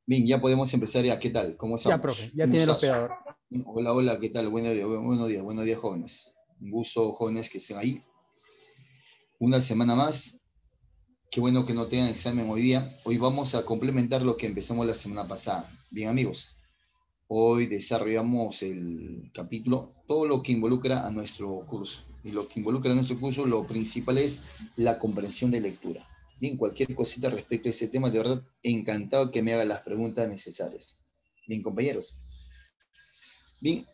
Bien, ya podemos empezar ya. ¿Qué tal? ¿Cómo Ya, profe, estamos? ya Un tiene el gustazo. hospedador. Hola, hola, ¿qué tal? Buenos días, jóvenes. Un gusto, jóvenes, que estén ahí. Una semana más. Qué bueno que no tengan examen hoy día. Hoy vamos a complementar lo que empezamos la semana pasada. Bien, amigos. Hoy desarrollamos el capítulo, todo lo que involucra a nuestro curso. Y lo que involucra a nuestro curso, lo principal es la comprensión de lectura. Bien, cualquier cosita respecto a ese tema, de verdad, encantado que me hagan las preguntas necesarias. Bien, compañeros. Bien,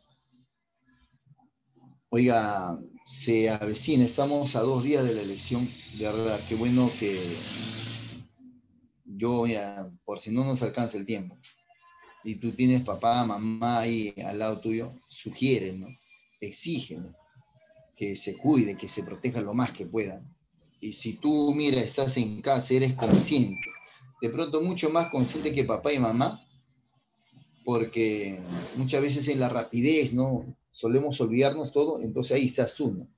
oiga, se avecina, estamos a 2 días de la elección, de verdad, qué bueno que yo, ya, por si no nos alcanza el tiempo, y tú tienes papá, mamá ahí al lado tuyo, sugieren, ¿no? Exigen, ¿no? Que se cuide, que se proteja lo más que pueda. Y si tú, mira, estás en casa, eres consciente, de pronto mucho más consciente que papá y mamá, porque muchas veces en la rapidez, ¿no? Solemos olvidarnos todo, entonces ahí estás tú, ¿no?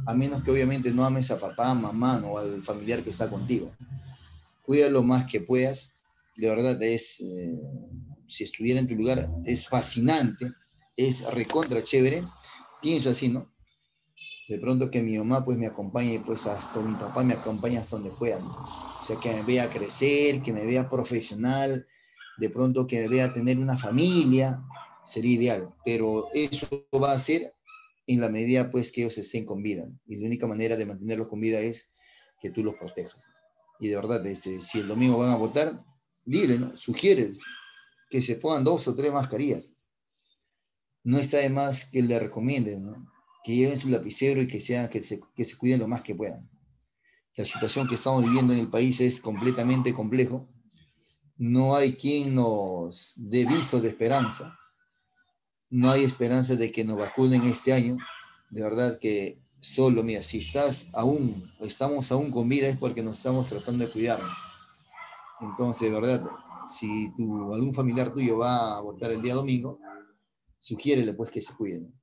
A menos que obviamente no ames a papá, mamá, ¿no? O al familiar que está contigo. Cuida lo más que puedas, de verdad si estuviera en tu lugar, es fascinante, es recontra chévere, pienso así, ¿no? De pronto que mi mamá pues me acompañe, pues hasta mi papá me acompañe hasta donde pueda, ¿no? O sea, que me vea crecer, que me vea profesional, de pronto que me vea tener una familia, sería ideal, pero eso va a ser en la medida pues que ellos estén con vida, ¿no? Y la única manera de mantenerlos con vida es que tú los protejas. Y de verdad, si el domingo van a votar, dile, ¿no? Sugieres que se pongan 2 o 3 mascarillas. No está de más que le recomienden, ¿no? Que lleven su lapicero y que se cuiden lo más que puedan. La situación que estamos viviendo en el país es completamente complejo. No hay quien nos dé viso de esperanza. No hay esperanza de que nos vacunen este año. De verdad que solo, mira, si estamos aún con vida es porque nos estamos tratando de cuidarnos. Entonces, de verdad, si algún familiar tuyo va a votar el día domingo, sugiérele pues que se cuiden.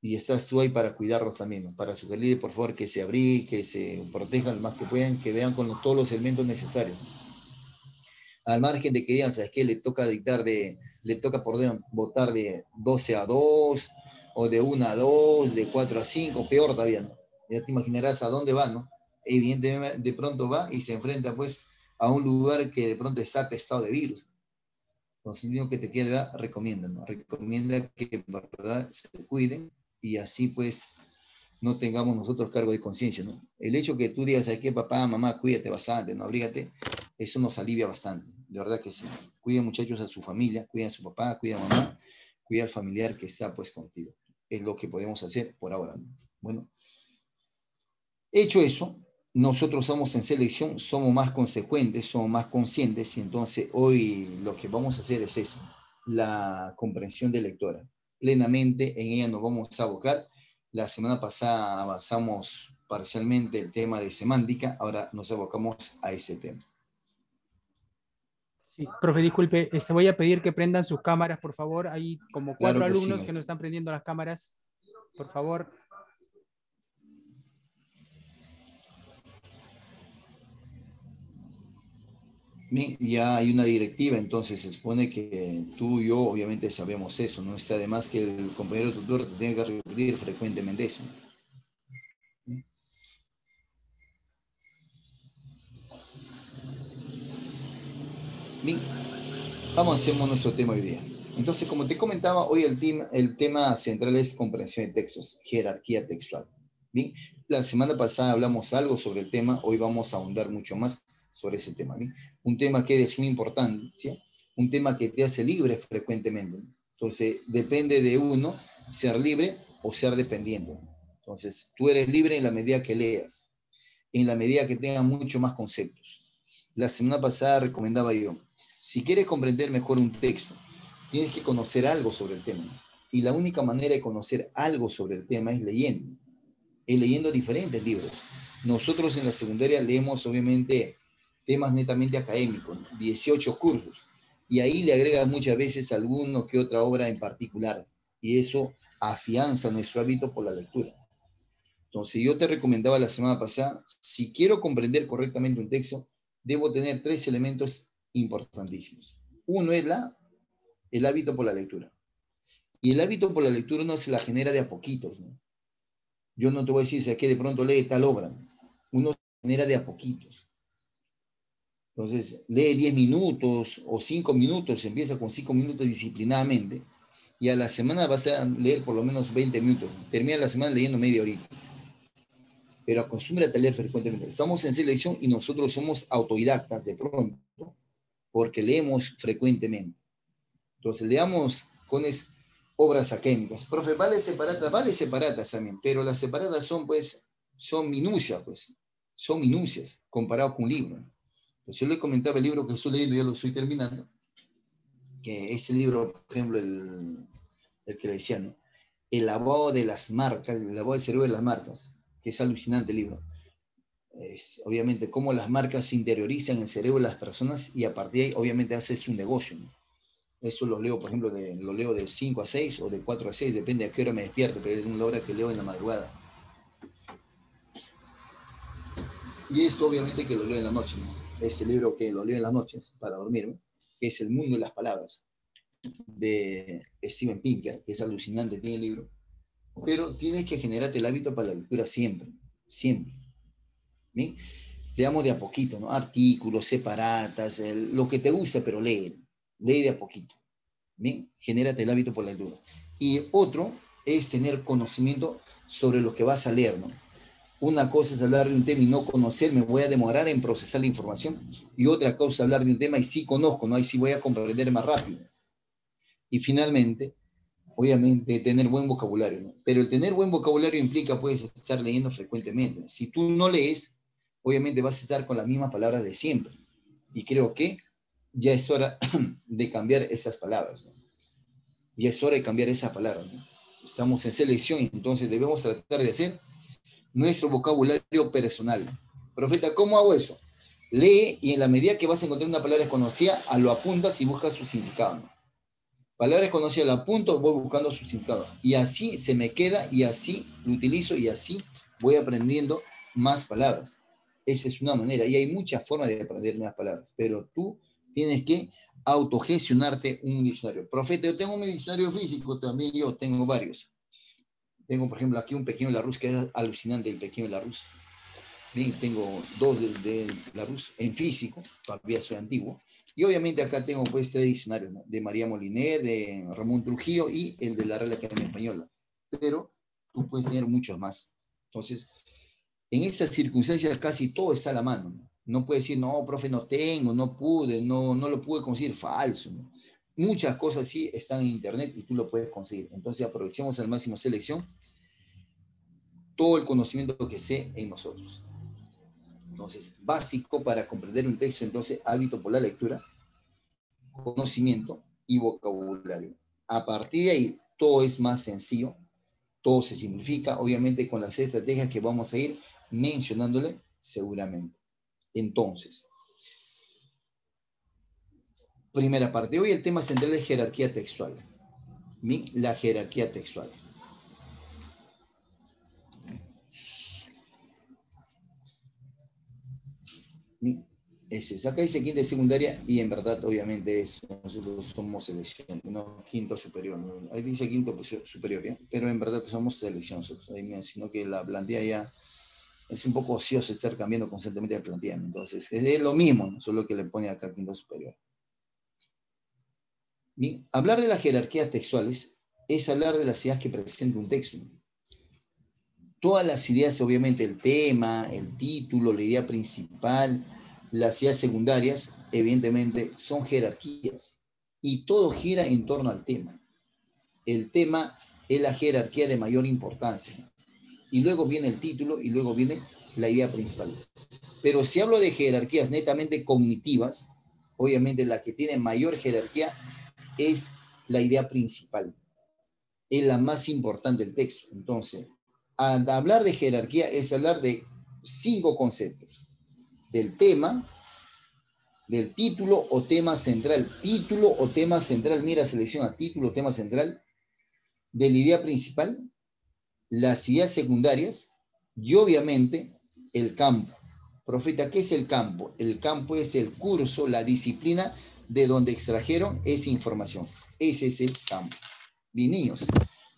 Y estás tú ahí para cuidarlos también, ¿no? Para sugerirle por favor que se abriguen, que se protejan lo más que puedan, que vean con todos los elementos necesarios. Al margen de que digan, ¿sabes qué? Le toca por votar de 12 a 2 o de 1 a 2, de 4 a 5, peor todavía, ¿no? Ya te imaginarás a dónde va, ¿no? Evidentemente, de pronto va y se enfrenta pues a un lugar que de pronto está atestado de virus. Entonces, lo único que te queda, recomienda, ¿no? Recomienda que en verdad se cuiden y así pues no tengamos nosotros cargo de conciencia, ¿no? El hecho que tú digas, ¿sabes qué, papá, mamá, cuídate bastante, no abrígate, eso nos alivia bastante, de verdad que sí. Cuiden muchachos a su familia, cuiden a su papá, cuiden a mamá, cuida al familiar que está pues contigo. Es lo que podemos hacer por ahora, ¿no? Bueno, hecho eso, nosotros somos en selección, somos más consecuentes, somos más conscientes y entonces hoy lo que vamos a hacer es eso, la comprensión de lectora. Plenamente en ella nos vamos a abocar. La semana pasada avanzamos parcialmente el tema de semántica, ahora nos abocamos a ese tema. Sí, profe, disculpe, voy a pedir que prendan sus cámaras, por favor. Hay como Claro cuatro que sí, alumnos que no maestro. están prendiendo las cámaras. Por favor. Ya hay una directiva, entonces se supone que tú y yo obviamente sabemos eso, no está de más que el compañero tutor tenga que repetir frecuentemente eso. Bien, avancemos nuestro tema hoy día. Entonces, como te comentaba, hoy el tema central es comprensión de textos, jerarquía textual. Bien, la semana pasada hablamos algo sobre el tema, hoy vamos a ahondar mucho más sobre ese tema. Bien, un tema que es muy importante, ¿sí? Un tema que te hace libre frecuentemente. Entonces, depende de uno ser libre o ser dependiente. Entonces, tú eres libre en la medida que leas, en la medida que tengas mucho más conceptos. La semana pasada recomendaba yo, si quieres comprender mejor un texto, tienes que conocer algo sobre el tema. Y la única manera de conocer algo sobre el tema es leyendo diferentes libros. Nosotros en la secundaria leemos obviamente temas netamente académicos, 18 cursos, y ahí le agregas muchas veces alguno que otra obra en particular, y eso afianza nuestro hábito por la lectura. Entonces, yo te recomendaba la semana pasada, si quiero comprender correctamente un texto, debo tener 3 elementos importantísimos. Uno es el hábito por la lectura. Y el hábito por la lectura uno se la genera de a poquitos, ¿no? Yo no te voy a decir, si es que de pronto lee tal obra. Uno se genera de a poquitos. Entonces, lee 10 minutos o 5 minutos, empieza con 5 minutos disciplinadamente, y a la semana vas a leer por lo menos 20 minutos. Termina la semana leyendo media horita. Pero acostúmbrate a leer frecuentemente. Estamos en selección y nosotros somos autodidactas de pronto, porque leemos frecuentemente. Entonces, leamos con obras académicas. Profe, vale separatas también, pero las separatas son minucias, pues. Son minucias comparadas con un libro. Pues yo le comentaba el libro que estoy leyendo, ya lo estoy terminando, que es el libro, por ejemplo, el que le decía, ¿no? El lavado de las marcas, el lavado del cerebro de las marcas, que es alucinante el libro. Es, obviamente, cómo las marcas se interiorizan en el cerebro de las personas y a partir de ahí, obviamente, haces un negocio, ¿no? Eso lo leo, por ejemplo, lo leo de 5 a 6 o de 4 a 6, depende a qué hora me despierto, pero es una hora que leo en la madrugada. Y esto, obviamente, que lo leo en la noche, ¿no? Este libro que lo leo en las noches para dormirme, que es El mundo de las palabras, de Steven Pinker, que es alucinante, tiene el libro. Pero tienes que generarte el hábito para la lectura siempre, siempre. ¿Bien? Leamos de a poquito, ¿no? Artículos, separatas, lo que te gusta, pero lee de a poquito. ¿Bien? Genérate el hábito por la lectura. Y otro es tener conocimiento sobre lo que vas a leer, ¿no? Una cosa es hablar de un tema y no conocer, me voy a demorar en procesar la información. Y otra cosa es hablar de un tema y sí conozco, ¿no? Ahí sí voy a comprender más rápido. Y finalmente, obviamente, tener buen vocabulario, ¿no? Pero el tener buen vocabulario implica, puedes estar leyendo frecuentemente. Si tú no lees, obviamente vas a estar con las mismas palabras de siempre. Y creo que ya es hora de cambiar esas palabras, ¿no? Ya es hora de cambiar esas palabras, ¿no? Estamos en selección y entonces debemos tratar de hacer nuestro vocabulario personal. Profeta, ¿cómo hago eso? Lee y en la medida que vas a encontrar una palabra desconocida, lo apuntas y buscas su significado, ¿no? Palabra desconocida, la apunto, voy buscando su significado. Y así se me queda y así lo utilizo y así voy aprendiendo más palabras. Esa es una manera. Y hay muchas formas de aprender nuevas palabras. Pero tú tienes que autogestionarte un diccionario. Profeta, yo tengo mi diccionario físico, también yo tengo varios. Tengo, por ejemplo, aquí un pequeño Larousse, que es alucinante, el pequeño Larousse. Bien, tengo dos de Larousse en físico, todavía soy antiguo. Y obviamente acá tengo pues 3 diccionarios, ¿no? De María Moliner, de Ramón Trujillo y el de la Real Academia Española. Pero tú puedes tener muchos más. Entonces, en esas circunstancias casi todo está a la mano, ¿no? No puedes decir, no, profe, no tengo, no pude, no lo pude conseguir, falso, ¿no? Muchas cosas sí están en internet y tú lo puedes conseguir. Entonces aprovechemos al máximo selección todo el conocimiento que esté en nosotros. Entonces, básico para comprender un texto, entonces, hábito por la lectura, conocimiento y vocabulario. A partir de ahí, todo es más sencillo, todo se simplifica, obviamente con las estrategias que vamos a ir mencionándole seguramente. Entonces, primera parte, hoy el tema central es jerarquía textual. La jerarquía textual. Acá dice quinta y secundaria y en verdad obviamente nosotros somos selección, no quinto superior, ¿no? Ahí dice quinto superior, ¿ya? Pero en verdad somos selección, sino que la plantilla ya es un poco ocioso estar cambiando constantemente de plantilla, ¿no? Entonces es lo mismo, ¿no? Solo que le pone acá quinto superior. Bien, hablar de las jerarquías textuales es hablar de las ideas que presenta un texto. Todas las ideas, obviamente el tema, el título, la idea principal, las ideas secundarias, evidentemente, son jerarquías. Y todo gira en torno al tema. El tema es la jerarquía de mayor importancia. Y luego viene el título y luego viene la idea principal. Pero si hablo de jerarquías netamente cognitivas, obviamente la que tiene mayor jerarquía es la idea principal. Es la más importante del texto. Entonces, al hablar de jerarquía es hablar de 5 conceptos. Del tema, del título o tema central. Título o tema central, mira, selecciona título o tema central, de la idea principal, las ideas secundarias y obviamente el campo. Profeta, ¿qué es el campo? El campo es el curso, la disciplina de donde extrajeron esa información. Ese es el campo. Bien, niños.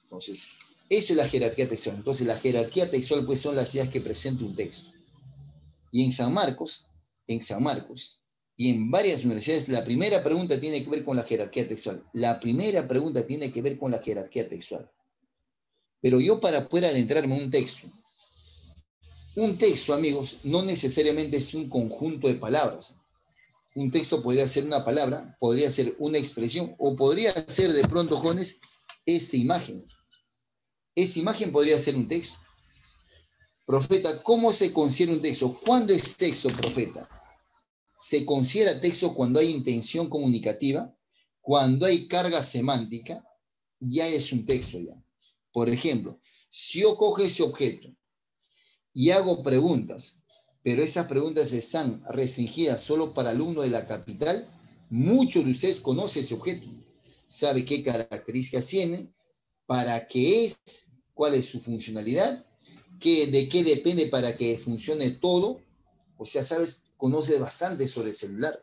Entonces, eso es la jerarquía textual. Entonces, la jerarquía textual pues son las ideas que presenta un texto. Y en San Marcos, y en varias universidades, la primera pregunta tiene que ver con la jerarquía textual. La primera pregunta tiene que ver con la jerarquía textual. Pero yo para poder adentrarme en un texto, amigos, no necesariamente es un conjunto de palabras. Un texto podría ser una palabra, podría ser una expresión, o podría ser de pronto, jóvenes, esta imagen. Esa imagen podría ser un texto. Profeta, ¿cómo se considera un texto? ¿Cuándo es texto, profeta? Se considera texto cuando hay intención comunicativa, cuando hay carga semántica, ya es un texto ya. Por ejemplo, si yo cojo ese objeto y hago preguntas, pero esas preguntas están restringidas solo para alumnos de la capital, muchos de ustedes conocen ese objeto, sabe qué características tiene, para qué es, cuál es su funcionalidad, de qué depende para que funcione todo. O sea, sabes, conoces bastante sobre el celular.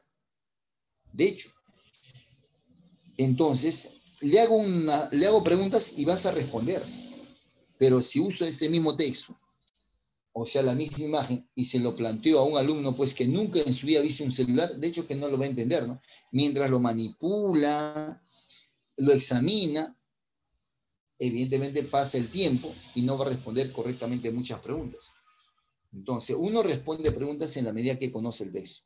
De hecho, entonces, le hago preguntas y vas a responder. Pero si uso este mismo texto, o sea, la misma imagen, y se lo planteo a un alumno, pues que nunca en su vida ha visto un celular, de hecho que no lo va a entender, ¿no? Mientras lo manipula, lo examina, evidentemente pasa el tiempo y no va a responder correctamente muchas preguntas. Entonces, uno responde preguntas en la medida que conoce el texto.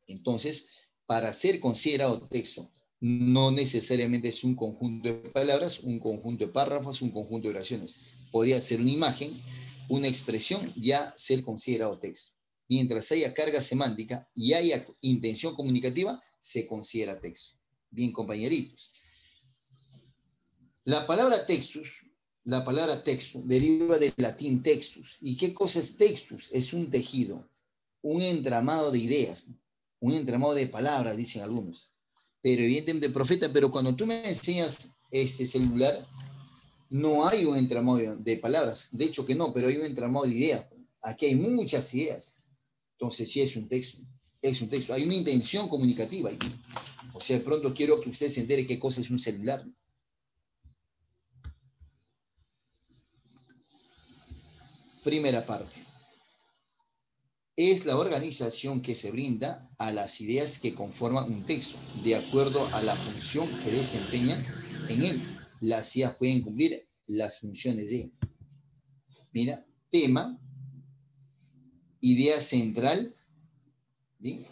Entonces, para ser considerado texto, no necesariamente es un conjunto de palabras, un conjunto de párrafos, un conjunto de oraciones. Podría ser una imagen, una expresión, ya ser considerado texto. Mientras haya carga semántica y haya intención comunicativa, se considera texto. Bien, compañeritos. La palabra texto deriva del latín textus. ¿Y qué cosa es textus? Es un tejido, un entramado de ideas, un entramado de palabras, dicen algunos. Pero evidentemente, profeta, pero cuando tú me enseñas este celular, no hay un entramado de palabras. De hecho que no, pero hay un entramado de ideas. Aquí hay muchas ideas. Entonces sí es un texto. Es un texto. Hay una intención comunicativa aquí. O sea, de pronto quiero que usted se entere qué cosa es un celular. Primera parte. Es la organización que se brinda a las ideas que conforman un texto, de acuerdo a la función que desempeñan en él. Las ideas pueden cumplir las funciones de, mira, tema, idea central, ¿bien?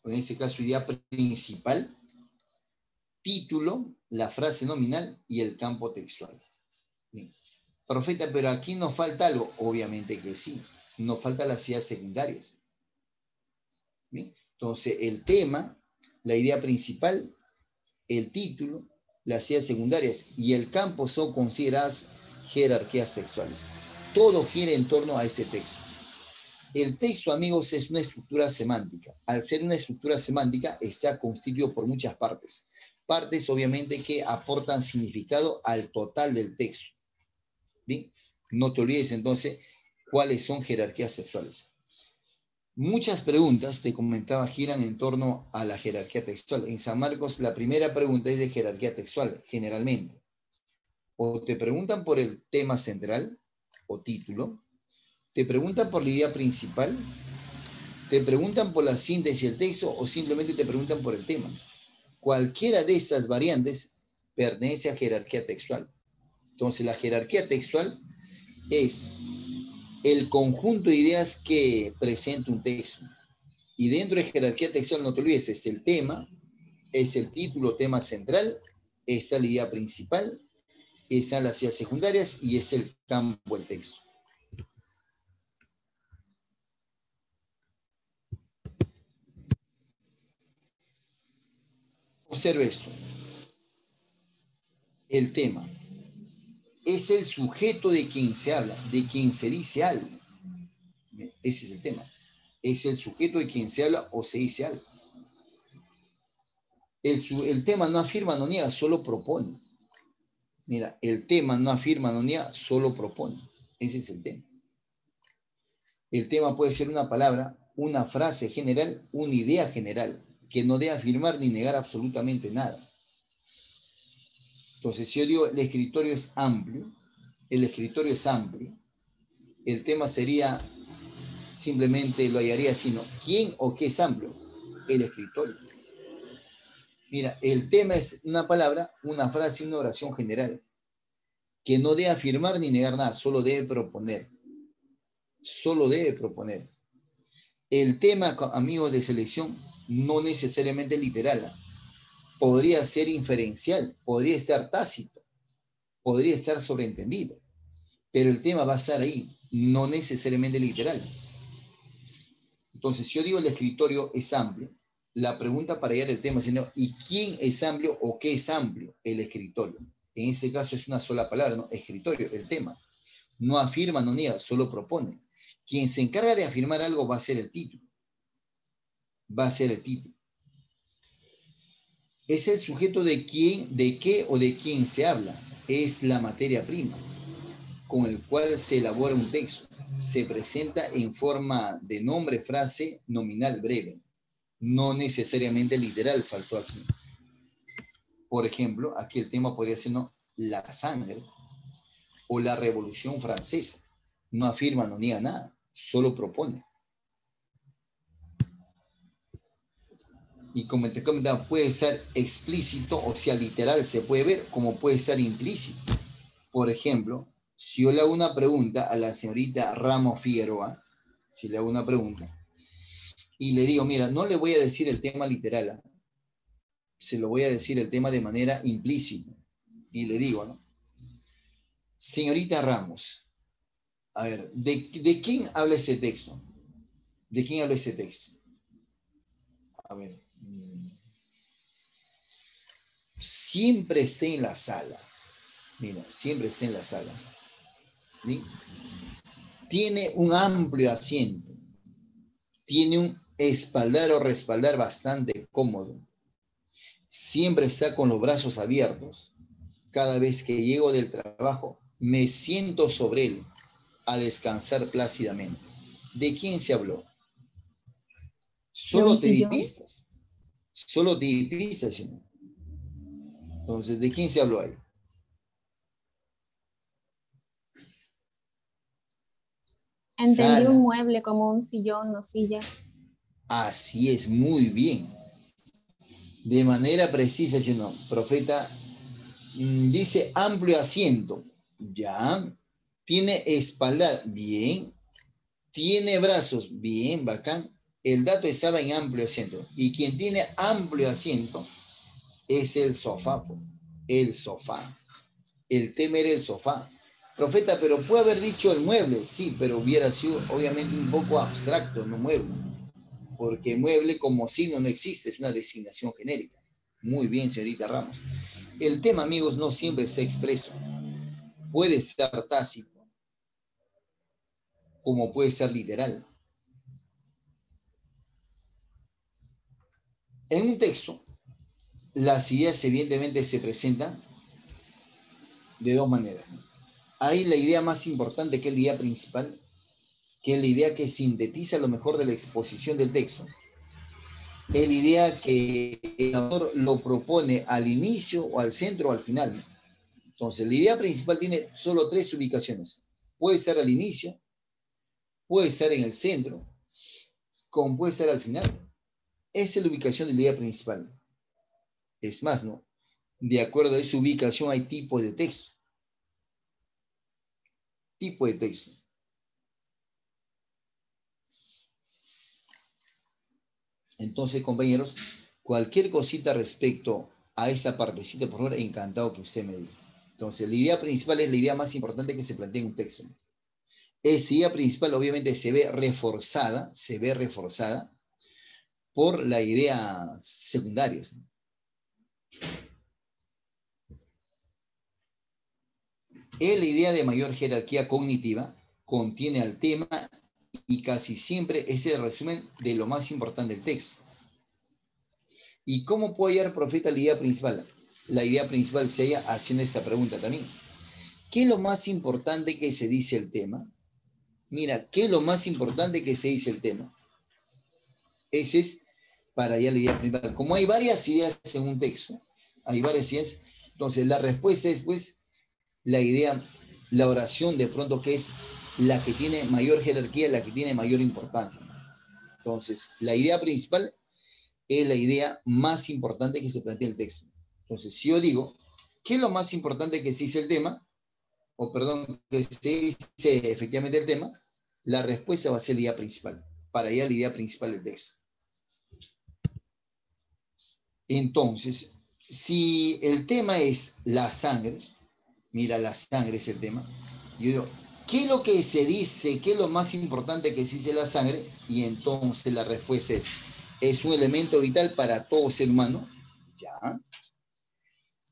En este caso idea principal, título, la frase nominal y el campo textual. Bien. Profeta, pero aquí nos falta algo. Obviamente que sí, nos faltan las ideas secundarias. ¿Bien? Entonces, el tema, la idea principal, el título, las ideas secundarias y el campo son consideradas jerarquías textuales. Todo gira en torno a ese texto. El texto, amigos, es una estructura semántica. Al ser una estructura semántica, está constituido por muchas partes. Partes, obviamente, que aportan significado al total del texto. ¿Bien? No te olvides, entonces, cuáles son jerarquías textuales. Muchas preguntas, te comentaba, giran en torno a la jerarquía textual. En San Marcos, la primera pregunta es de jerarquía textual, generalmente. O te preguntan por el tema central o título, te preguntan por la idea principal, te preguntan por la síntesis del texto o simplemente te preguntan por el tema. Cualquiera de estas variantes pertenece a jerarquía textual. Entonces, la jerarquía textual es el conjunto de ideas que presenta un texto. Y dentro de jerarquía textual, no te olvides, es el tema, es el título, tema central, está la idea principal, están las ideas secundarias y es el campo del texto. Observe esto. El tema es el sujeto de quien se habla, de quien se dice algo. Ese es el tema. Es el sujeto de quien se habla o se dice algo. El tema no afirma, no niega, solo propone. Mira, el tema no afirma, no niega, solo propone. Ese es el tema. El tema puede ser una palabra, una frase general, una idea general. que no debe afirmar ni negar absolutamente nada. Entonces, si yo digo el escritorio es amplio, el tema sería, simplemente lo hallaría así, ¿no? ¿Quién o qué es amplio? El escritorio. Mira, el tema es una palabra, una frase, una oración general, que no debe afirmar ni negar nada, solo debe proponer. Solo debe proponer. El tema, amigos de selección, no necesariamente literal, podría ser inferencial, podría estar tácito, podría estar sobreentendido, pero el tema va a estar ahí, no necesariamente literal. Entonces, si yo digo el escritorio es amplio, la pregunta para hallar el tema es, ¿y quién es amplio o qué es amplio? El escritorio. En ese caso es una sola palabra, ¿no? Escritorio, el tema. No afirma, no niega, solo propone. Quien se encarga de afirmar algo va a ser el título. Va a ser el título. Es el sujeto de quién, de qué o de quién se habla. Es la materia prima con el cual se elabora un texto. Se presenta en forma de nombre, frase, nominal, breve. No necesariamente literal, faltó aquí. Por ejemplo, aquí el tema podría ser, ¿no?, la sangre o la Revolución Francesa. No afirma, no niega nada, solo propone. Y como te comentaba, puede ser explícito, o sea, literal, se puede ver, como puede ser implícito. Por ejemplo, si yo le hago una pregunta a la señorita Ramos Figueroa, si le hago una pregunta, y le digo, mira, no le voy a decir el tema literal, se lo voy a decir el tema de manera implícita. Y le digo, ¿no? Señorita Ramos, a ver, ¿de quién habla ese texto? ¿De quién habla ese texto? A ver. Siempre esté en la sala. Mira, siempre esté en la sala. ¿Sí? Tiene un amplio asiento. Tiene un espaldar o respaldar bastante cómodo. Siempre está con los brazos abiertos. Cada vez que llego del trabajo, me siento sobre él a descansar plácidamente. ¿De quién se habló? ¿De un Solo te di sillón? pistas. Solo te di pistas, señor. Entonces, ¿de quién se habló ahí? Entendí un Sala. mueble como un sillón o silla. Así es, muy bien. De manera precisa, señor. Profeta dice amplio asiento. Ya. Tiene espaldar. Bien. Tiene brazos. Bien, bacán. El dato estaba en amplio asiento. Y quien tiene amplio asiento es el sofá. El sofá. El tema era el sofá. Profeta, pero puede haber dicho el mueble. Sí, pero hubiera sido obviamente un poco abstracto, no mueble. Porque mueble como signo no existe, es una designación genérica. Muy bien, señorita Ramos. El tema, amigos, no siempre está expreso. Puede ser tácito, como puede ser literal. En un texto, las ideas evidentemente se presentan de dos maneras. Hay la idea más importante, que es la idea principal, que es la idea que sintetiza lo mejor de la exposición del texto. Es la idea que el autor lo propone al inicio o al centro o al final. Entonces, la idea principal tiene solo tres ubicaciones. Puede ser al inicio, puede ser en el centro, como puede ser al final. Esa es la ubicación de la idea principal. Es más, ¿no? De acuerdo a esa ubicación hay tipos de texto. Tipo de texto. Entonces, compañeros, cualquier cosita respecto a esa partecita, por favor, encantado que usted me diga. Entonces, la idea principal es la idea más importante que se plantea en un texto. Esa idea principal obviamente se ve reforzada por la idea secundaria. La idea de mayor jerarquía cognitiva contiene al tema y casi siempre es el resumen de lo más importante del texto. ¿Y cómo puede hallar profeta la idea principal? La idea principal se halla haciendo esta pregunta también. ¿Qué es lo más importante que se dice el tema? Mira, ¿qué es lo más importante que se dice el tema? Ese es para allá la idea principal. Como hay varias ideas en un texto, hay varias ideas, entonces la respuesta es pues la idea, la oración de pronto que es la que tiene mayor jerarquía, la que tiene mayor importancia. Entonces, la idea principal es la idea más importante que se plantea en el texto. Entonces, si yo digo, ¿qué es lo más importante que se dice el tema? O perdón, que se dice efectivamente el tema, la respuesta va a ser la idea principal, para allá la idea principal del texto. Entonces, si el tema es la sangre, mira, la sangre es el tema, yo digo, ¿qué es lo que se dice? ¿Qué es lo más importante que se dice la sangre? Y entonces la respuesta es un elemento vital para todo ser humano, ¿ya?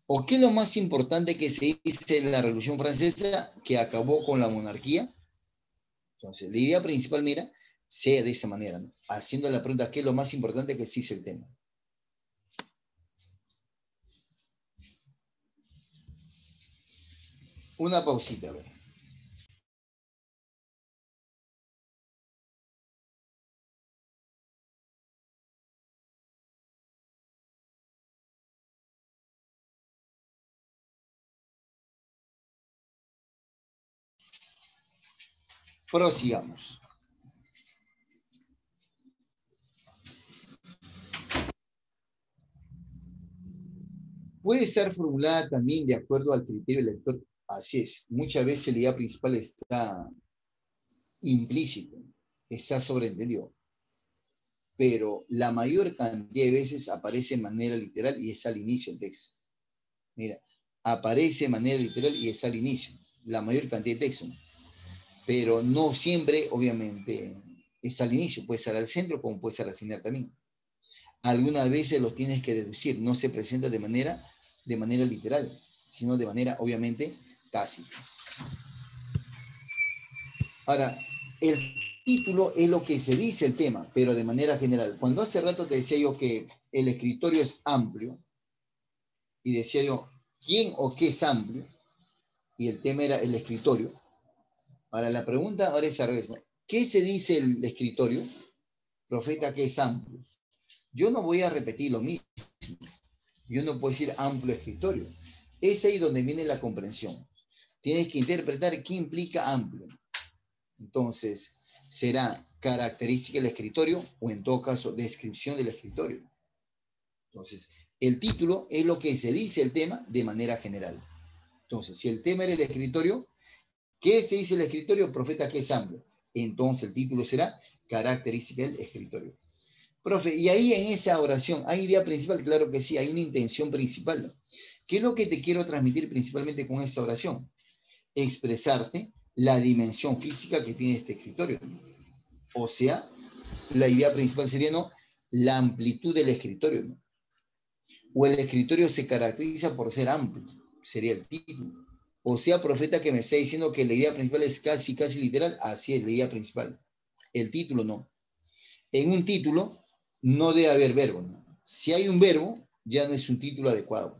¿O qué es lo más importante que se dice en la Revolución Francesa que acabó con la monarquía? Entonces, la idea principal, mira, sea de esa manera, ¿no? Haciendo la pregunta, ¿qué es lo más importante que se dice el tema? Una pausita, a ver. Prosigamos. Puede ser formulada también de acuerdo al criterio del lector. Así es. Muchas veces la idea principal está implícita, está sobreentendido. Pero la mayor cantidad de veces aparece de manera literal y es al inicio del texto. Mira, aparece de manera literal y es al inicio. La mayor cantidad de texto. Pero no siempre, obviamente, es al inicio. Puede ser al centro como puede ser al final también. Algunas veces lo tienes que deducir. No se presenta de manera literal, sino de manera, obviamente, tácita. Ahora, el título es lo que se dice el tema, pero de manera general. Cuando hace rato te decía yo que el escritorio es amplio, y decía yo, ¿quién o qué es amplio? Y el tema era el escritorio. Ahora, la pregunta ahora es al revés, ¿no? ¿Qué se dice el escritorio? Profeta, que es amplio. Yo no voy a repetir lo mismo. Yo no puedo decir amplio escritorio. Es ahí donde viene la comprensión. Tienes que interpretar qué implica amplio. Entonces, será característica del escritorio o en todo caso descripción del escritorio. Entonces, el título es lo que se dice el tema de manera general. Entonces, si el tema era el escritorio, ¿qué se dice el escritorio? Profeta, que es amplio. Entonces, el título será característica del escritorio. Profe, y ahí en esa oración, ¿hay idea principal? Claro que sí, hay una intención principal, ¿no? ¿Qué es lo que te quiero transmitir principalmente con esta oración? Expresarte la dimensión física que tiene este escritorio. O sea, la idea principal sería, ¿no?, la amplitud del escritorio, ¿no? O el escritorio se caracteriza por ser amplio, sería el título. O sea, profeta, que me está diciendo que la idea principal es casi literal, así es la idea principal. El título no. En un título no debe haber verbo, ¿no? Si hay un verbo, ya no es un título adecuado.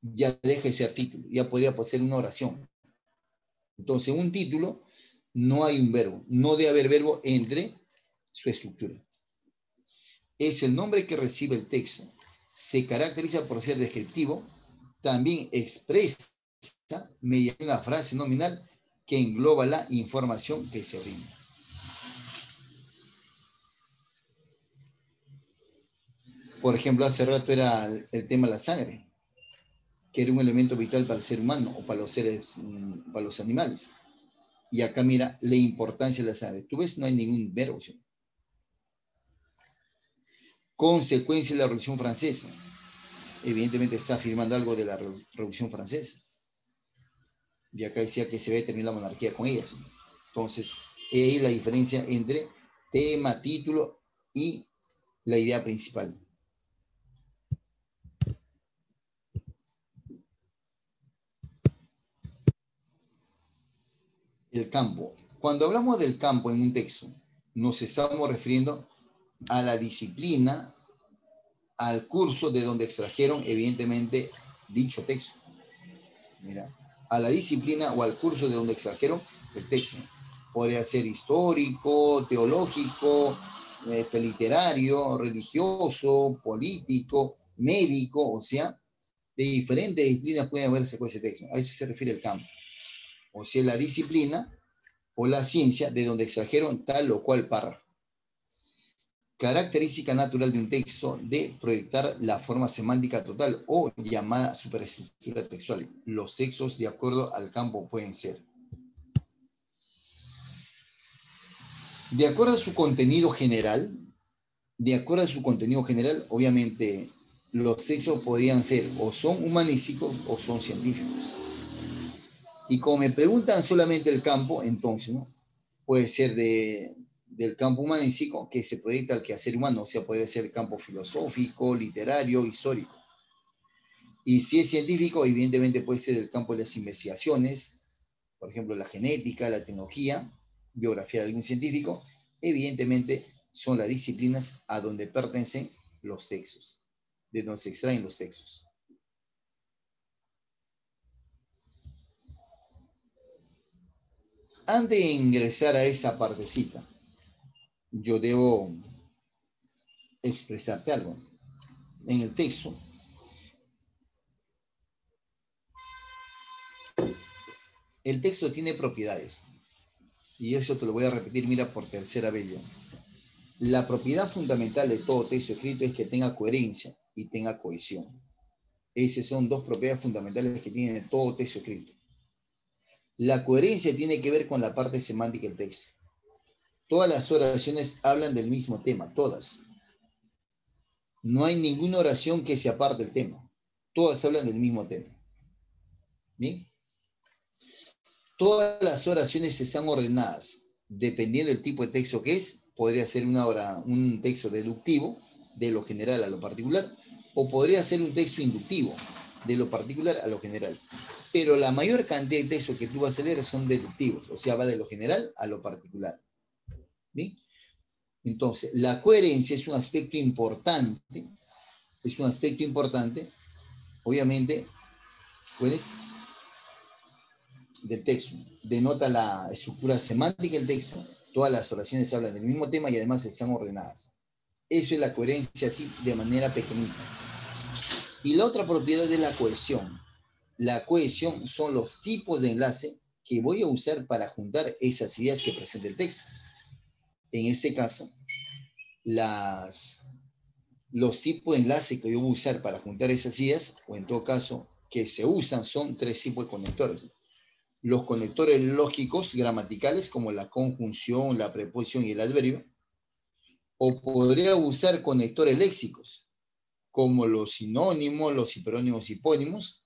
Ya deja de ser título, ya podría ser una oración. Entonces, en un título no hay un verbo, no debe haber verbo entre su estructura. Es el nombre que recibe el texto. Se caracteriza por ser descriptivo, también expresa mediante una frase nominal que engloba la información que se brinda. Por ejemplo, hace rato era el tema de la sangre, que era un elemento vital para el ser humano o para los seres, para los animales. Y acá mira la importancia de la sangre. Tú ves, no hay ningún verbo. ¿Sí? Consecuencia de la Revolución Francesa. Evidentemente está afirmando algo de la Revolución Francesa. Y acá decía que se ve terminar la monarquía con ellas. Entonces, ahí la diferencia entre tema, título y la idea principal. El campo. Cuando hablamos del campo en un texto, nos estamos refiriendo a la disciplina, al curso de donde extrajeron, evidentemente, dicho texto. Mira, a la disciplina o al curso de donde extrajeron el texto. Podría ser histórico, teológico, literario, religioso, político, médico, o sea, de diferentes disciplinas pueden verse con ese texto. A eso se refiere el campo. O sea, la disciplina o la ciencia de donde extrajeron tal o cual párrafo. Característica natural de un texto de proyectar la forma semántica total o llamada superestructura textual. Los sexos de acuerdo al campo pueden ser. De acuerdo a su contenido general, obviamente los sexos podrían ser o son humanísticos o son científicos. Y como me preguntan solamente el campo, entonces, ¿no? Puede ser del campo humanístico que se proyecta al quehacer humano, o sea, puede ser el campo filosófico, literario, histórico. Y si es científico, evidentemente puede ser el campo de las investigaciones, por ejemplo, la genética, la tecnología, biografía de algún científico, evidentemente son las disciplinas a donde pertenecen los sexos, de donde se extraen los sexos. Antes de ingresar a esa partecita, yo debo expresarte algo. En el texto, el texto tiene propiedades. Y eso te lo voy a repetir, mira, por tercera vez ya. La propiedad fundamental de todo texto escrito es que tenga coherencia y tenga cohesión. Esas son dos propiedades fundamentales que tiene todo texto escrito. La coherencia tiene que ver con la parte semántica del texto. Todas las oraciones hablan del mismo tema, todas. No hay ninguna oración que se aparte del tema. Todas hablan del mismo tema. ¿Bien? Todas las oraciones están ordenadas. Dependiendo del tipo de texto que es, podría ser un texto deductivo, de lo general a lo particular, o podría ser un texto inductivo, de lo particular a lo general. Pero la mayor cantidad de textos que tú vas a leer son deductivos, o sea, va de lo general a lo particular. ¿Bien? Entonces, la coherencia es un aspecto importante, obviamente, pues, del texto. Denota la estructura semántica del texto, todas las oraciones hablan del mismo tema y además están ordenadas. Eso es la coherencia así de manera pequeñita. Y la otra propiedad es la cohesión. La cohesión son los tipos de enlace que voy a usar para juntar esas ideas que presenta el texto. En este caso, los tipos de enlace que yo voy a usar para juntar esas ideas, o en todo caso, que se usan, son tres tipos de conectores. Los conectores lógicos gramaticales, como la conjunción, la preposición y el adverbio, o podría usar conectores léxicos, como los sinónimos, los hiperónimos, hipónimos,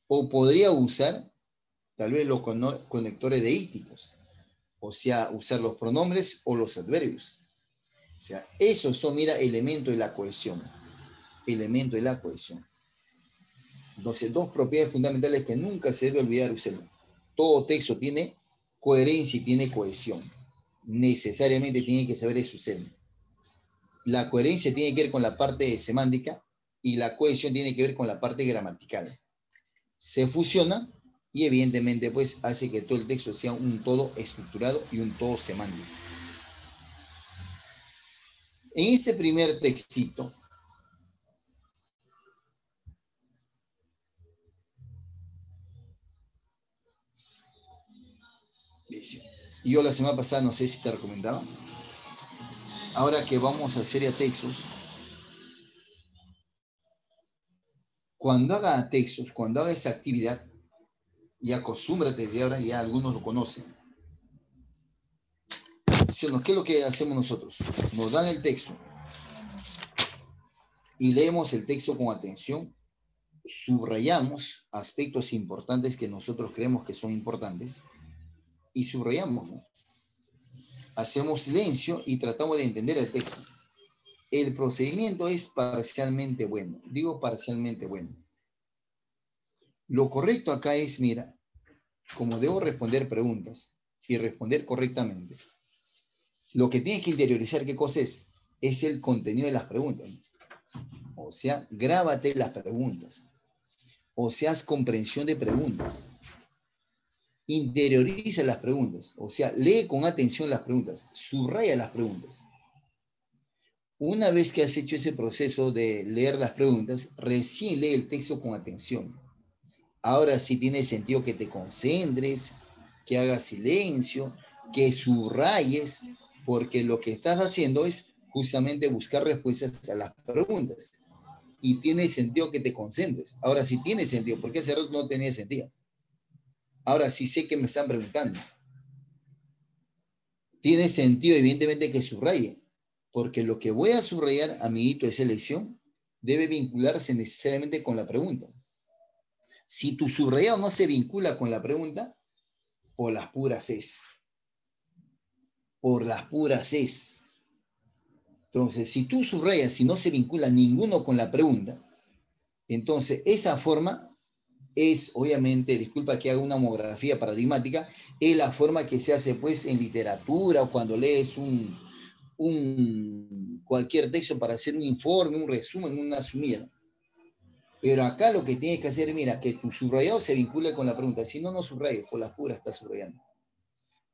o podría usar tal vez los conectores deíticos, o sea, usar los pronombres o los adverbios. O sea, esos son, mira, elementos de la cohesión. Elementos de la cohesión. Entonces, dos propiedades fundamentales que nunca se debe olvidar usar. Todo texto tiene coherencia y tiene cohesión. Necesariamente tiene que saber eso usar. La coherencia tiene que ver con la parte semántica y la cohesión tiene que ver con la parte gramatical. Se fusiona y evidentemente pues hace que todo el texto sea un todo estructurado y un todo semántico. En este primer textito, dice, yo la semana pasada no sé si te recomendaba, ahora que vamos a hacer ya textos, cuando haga textos, cuando haga esa actividad, y acostúmbrate, de ahora ya algunos lo conocen. ¿Qué es lo que hacemos nosotros? Nos dan el texto y leemos el texto con atención, subrayamos aspectos importantes que nosotros creemos que son importantes y subrayamos, ¿no? Hacemos silencio y tratamos de entender el texto. El procedimiento es parcialmente bueno. Digo parcialmente bueno. Lo correcto acá es, mira, como debo responder preguntas y responder correctamente, lo que tienes que interiorizar, ¿qué cosa es? Es el contenido de las preguntas. O sea, grábate las preguntas. O sea, haz comprensión de preguntas. Interioriza las preguntas, o sea, lee con atención las preguntas, subraya las preguntas. Una vez que has hecho ese proceso de leer las preguntas, recién lee el texto con atención. Ahora sí tiene sentido que te concentres, que hagas silencio, que subrayes, porque lo que estás haciendo es justamente buscar respuestas a las preguntas. Y tiene sentido que te concentres. Ahora sí tiene sentido, porque hace rato no tenía sentido. Ahora sí sé que me están preguntando. Tiene sentido, evidentemente, que subraye, porque lo que voy a subrayar, amiguito de selección, debe vincularse necesariamente con la pregunta. Si tu subrayado no se vincula con la pregunta, por las puras es. Por las puras es. Entonces, si tú subrayas y no se vincula ninguno con la pregunta, entonces esa forma es, obviamente, disculpa que haga una homografía paradigmática, es la forma que se hace pues en literatura o cuando lees cualquier texto para hacer un informe, un resumen, una sumida. Pero acá lo que tienes que hacer, mira, que tu subrayado se vincule con la pregunta. Si no, no subrayes, por las puras estás subrayando.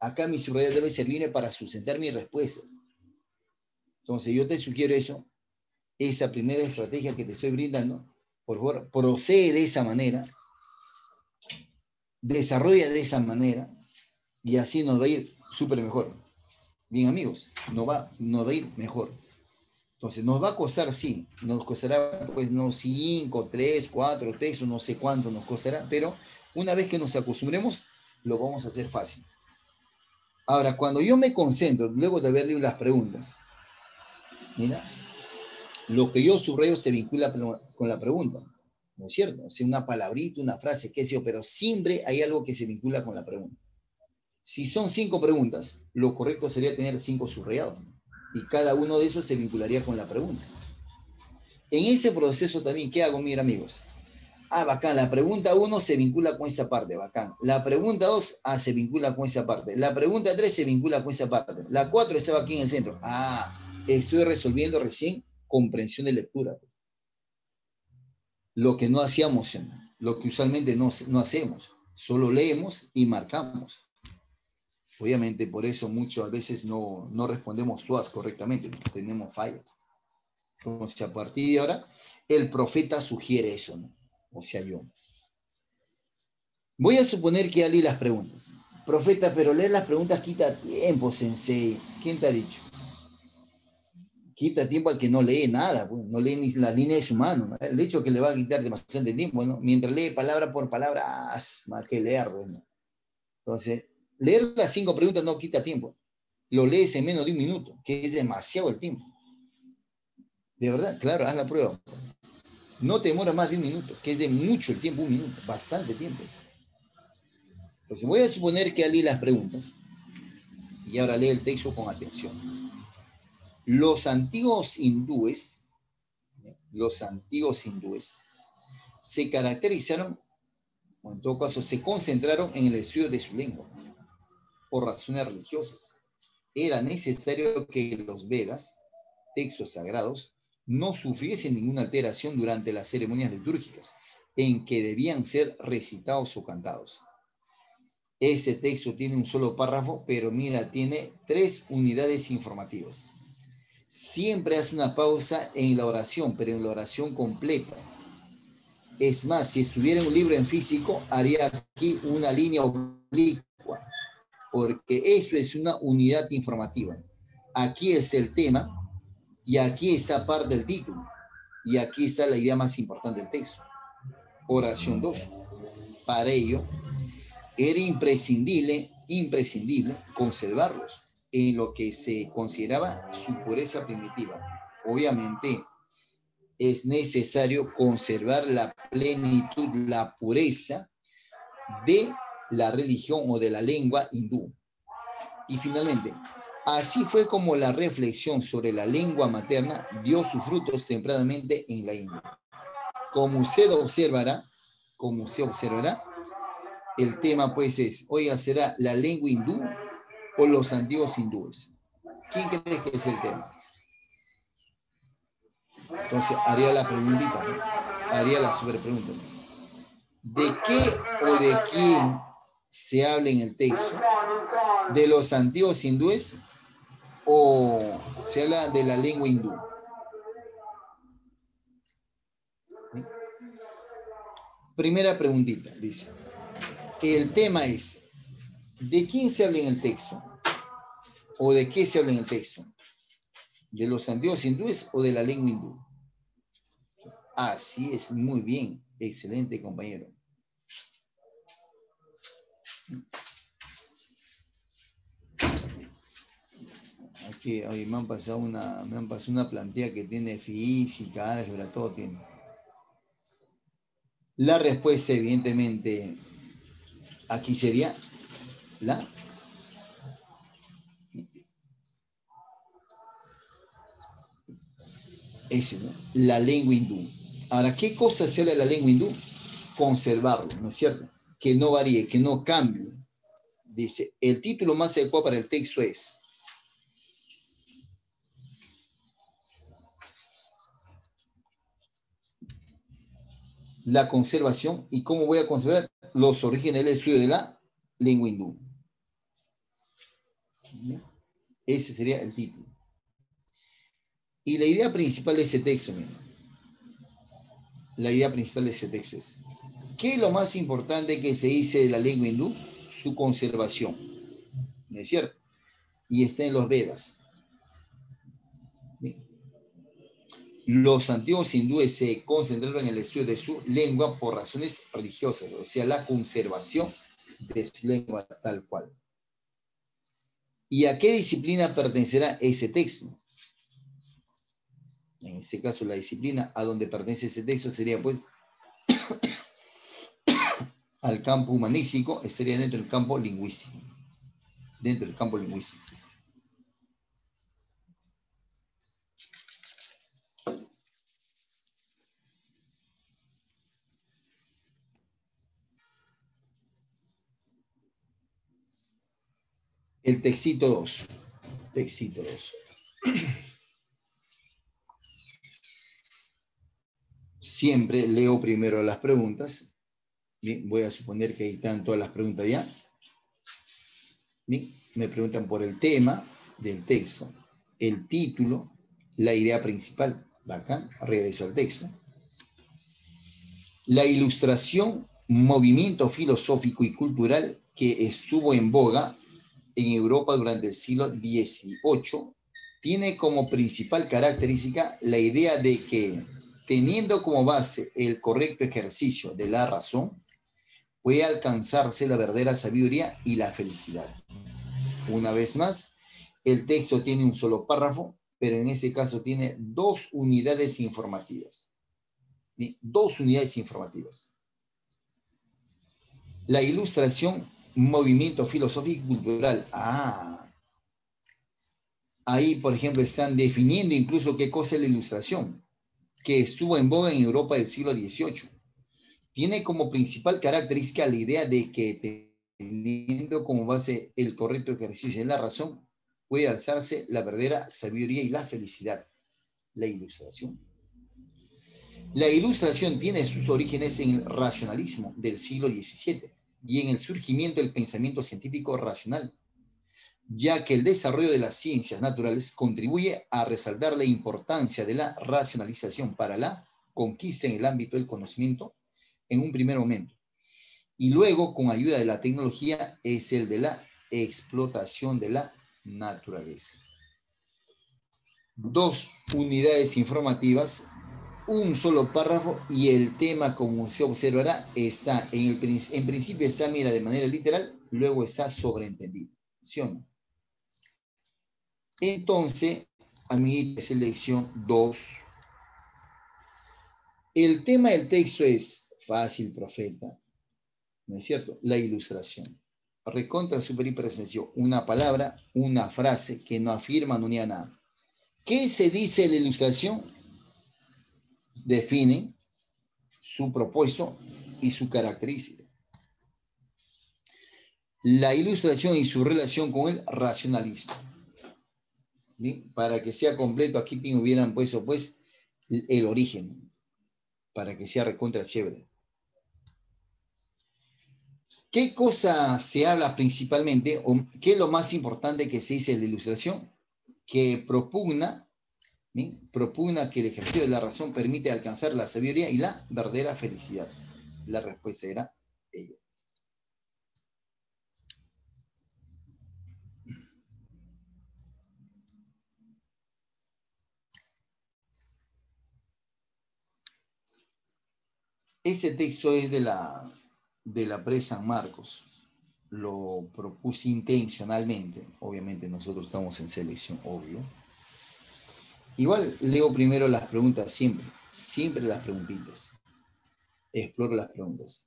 Acá mi subrayado debe servirme para sustentar mis respuestas. Entonces yo te sugiero eso, esa primera estrategia que te estoy brindando, por favor, procede de esa manera, desarrolla de esa manera, y así nos va a ir súper mejor. Bien, amigos, nos va a ir mejor. Entonces, nos va a costar, sí, nos costará, pues, no 5, 3, 4 textos, no sé cuánto nos costará, pero una vez que nos acostumbremos, lo vamos a hacer fácil. Ahora, cuando yo me concentro, luego de haber leído las preguntas, mira, lo que yo subrayo se vincula con la pregunta, ¿no es cierto? O sea, una palabrita, una frase, qué sé yo, pero siempre hay algo que se vincula con la pregunta. Si son 5 preguntas, lo correcto sería tener 5 subrayados, y cada uno de esos se vincularía con la pregunta. En ese proceso también, ¿qué hago, mira, amigos? Ah, bacán, la pregunta 1 se vincula con esa parte, bacán. La pregunta 2, se vincula con esa parte. La pregunta 3 se vincula con esa parte. La 4 estaba aquí en el centro. Estoy resolviendo recién comprensión de lectura. Lo que no hacíamos, lo que usualmente no hacemos. Solo leemos y marcamos. Obviamente, por eso muchas veces no respondemos todas correctamente. Tenemos fallas. Entonces, a partir de ahora, el profeta sugiere eso, ¿no? O sea, yo. Voy a suponer que ya leí las preguntas. Profeta, pero leer las preguntas quita tiempo, sensei. ¿Quién te ha dicho? Quita tiempo al que no lee nada, pues. No lee ni la línea de su mano, ¿no? El hecho que le va a quitar bastante tiempo, ¿no? Mientras lee palabra por palabra, más que leer, pues, ¿no? Entonces, leer las 5 preguntas no quita tiempo. Lo lees en menos de 1 minuto, que es demasiado el tiempo. De verdad, claro, haz la prueba. No te demora más de 1 minuto, que es de mucho el tiempo, 1 minuto, bastante tiempo. Entonces voy a suponer que leí las preguntas y ahora lee el texto con atención. Los antiguos hindúes se caracterizaron, o en todo caso se concentraron en el estudio de su lengua, por razones religiosas. Era necesario que los Vedas, textos sagrados, no sufriesen ninguna alteración durante las ceremonias litúrgicas, en que debían ser recitados o cantados. Ese texto tiene un solo párrafo, pero mira, tiene 3 unidades informativas. Siempre hace una pausa en la oración, pero en la oración completa. Es más, si estuviera en un libro en físico, haría aquí una línea oblicua, porque eso es una unidad informativa. Aquí es el tema, y aquí está parte del título, y aquí está la idea más importante del texto. Oración 2. Para ello, era imprescindible conservarlos en lo que se consideraba su pureza primitiva. Obviamente, es necesario conservar la plenitud, la pureza de la religión o de la lengua hindú. Y finalmente, así fue como la reflexión sobre la lengua materna dio sus frutos tempranamente en la India. Como usted observará, el tema pues es, oiga, ¿será la lengua hindú o los antiguos hindúes? ¿Quién cree que es el tema? Entonces haría la preguntita, ¿no? Haría la super pregunta, ¿no? ¿De qué o de quién se habla en el texto? ¿De los antiguos hindúes o se habla de la lengua hindú? ¿Sí? Primera preguntita, dice. El tema es, ¿de quién se habla en el texto? ¿O de qué se habla en el texto? ¿De los antiguos hindúes o de la lengua hindú? Así es, muy bien. Excelente, compañero. Aquí hoy me han pasado una plantilla que tiene física, álgebra, todo tiene. La respuesta, evidentemente, aquí sería la S, ¿no? La lengua hindú. Ahora, ¿qué cosa se habla de la lengua hindú? Conservarlo, ¿no es cierto? Que no varíe, que no cambie. Dice, el título más adecuado para el texto es la conservación y cómo voy a conservar los orígenes del estudio de la lengua hindú. Ese sería el título. Y la idea principal de ese texto, mira, la idea principal de ese texto es, ¿qué es lo más importante que se dice de la lengua hindú? Su conservación, ¿no es cierto? Y está en los Vedas. Los antiguos hindúes se concentraron en el estudio de su lengua por razones religiosas, o sea, la conservación de su lengua tal cual. ¿Y a qué disciplina pertenecerá ese texto? En este caso, la disciplina a donde pertenece ese texto sería, pues, al campo humanístico, estaría dentro del campo lingüístico. Dentro del campo lingüístico. El textito 2. Textito 2. Siempre leo primero las preguntas. Bien, voy a suponer que ahí están todas las preguntas ya. Bien, me preguntan por el tema del texto, el título, la idea principal. Bacán, regreso al texto. La ilustración, movimiento filosófico y cultural que estuvo en boga en Europa durante el siglo XVIII, tiene como principal característica la idea de que, teniendo como base el correcto ejercicio de la razón, puede alcanzarse la verdadera sabiduría y la felicidad. Una vez más, el texto tiene un solo párrafo, pero en ese caso tiene dos unidades informativas. ¿Sí? Dos unidades informativas. La ilustración, movimiento filosófico y cultural. Ahí, por ejemplo, están definiendo incluso qué cosa es la ilustración, que estuvo en boga en Europa del siglo XVIII. Tiene como principal característica la idea de que, teniendo como base el correcto ejercicio de la razón, puede alzarse la verdadera sabiduría y la felicidad. La ilustración. La ilustración tiene sus orígenes en el racionalismo del siglo XVII y en el surgimiento del pensamiento científico racional, ya que el desarrollo de las ciencias naturales contribuye a resaltar la importancia de la racionalización para la conquista en el ámbito del conocimiento en un primer momento. Y luego, con ayuda de la tecnología, es el de la explotación de la naturaleza. Dos unidades informativas, un solo párrafo y el tema, como se observará, está en principio está, mira, de manera literal, luego está sobreentendido. ¿Sí o no? Entonces, amiguitos, selección 2. El tema del texto es fácil, profeta. ¿No es cierto? La ilustración. Recontra, super, hiper, sencillo. Una palabra, una frase que no afirma, no niega nada. ¿Qué se dice en la ilustración? Define su propósito y su característica. La ilustración y su relación con el racionalismo. ¿Bien? Para que sea completo, aquí hubieran puesto pues el origen, para que sea recontra chévere. ¿Qué cosa se habla principalmente, o qué es lo más importante que se dice en la ilustración? Que propugna, ¿sí? Propugna que el ejercicio de la razón permite alcanzar la sabiduría y la verdadera felicidad. La respuesta era ella. Ese texto es de la Pre San Marcos. Lo propuse intencionalmente. Obviamente nosotros estamos en selección, obvio. Igual leo primero las preguntas siempre las preguntitas. Exploro las preguntas.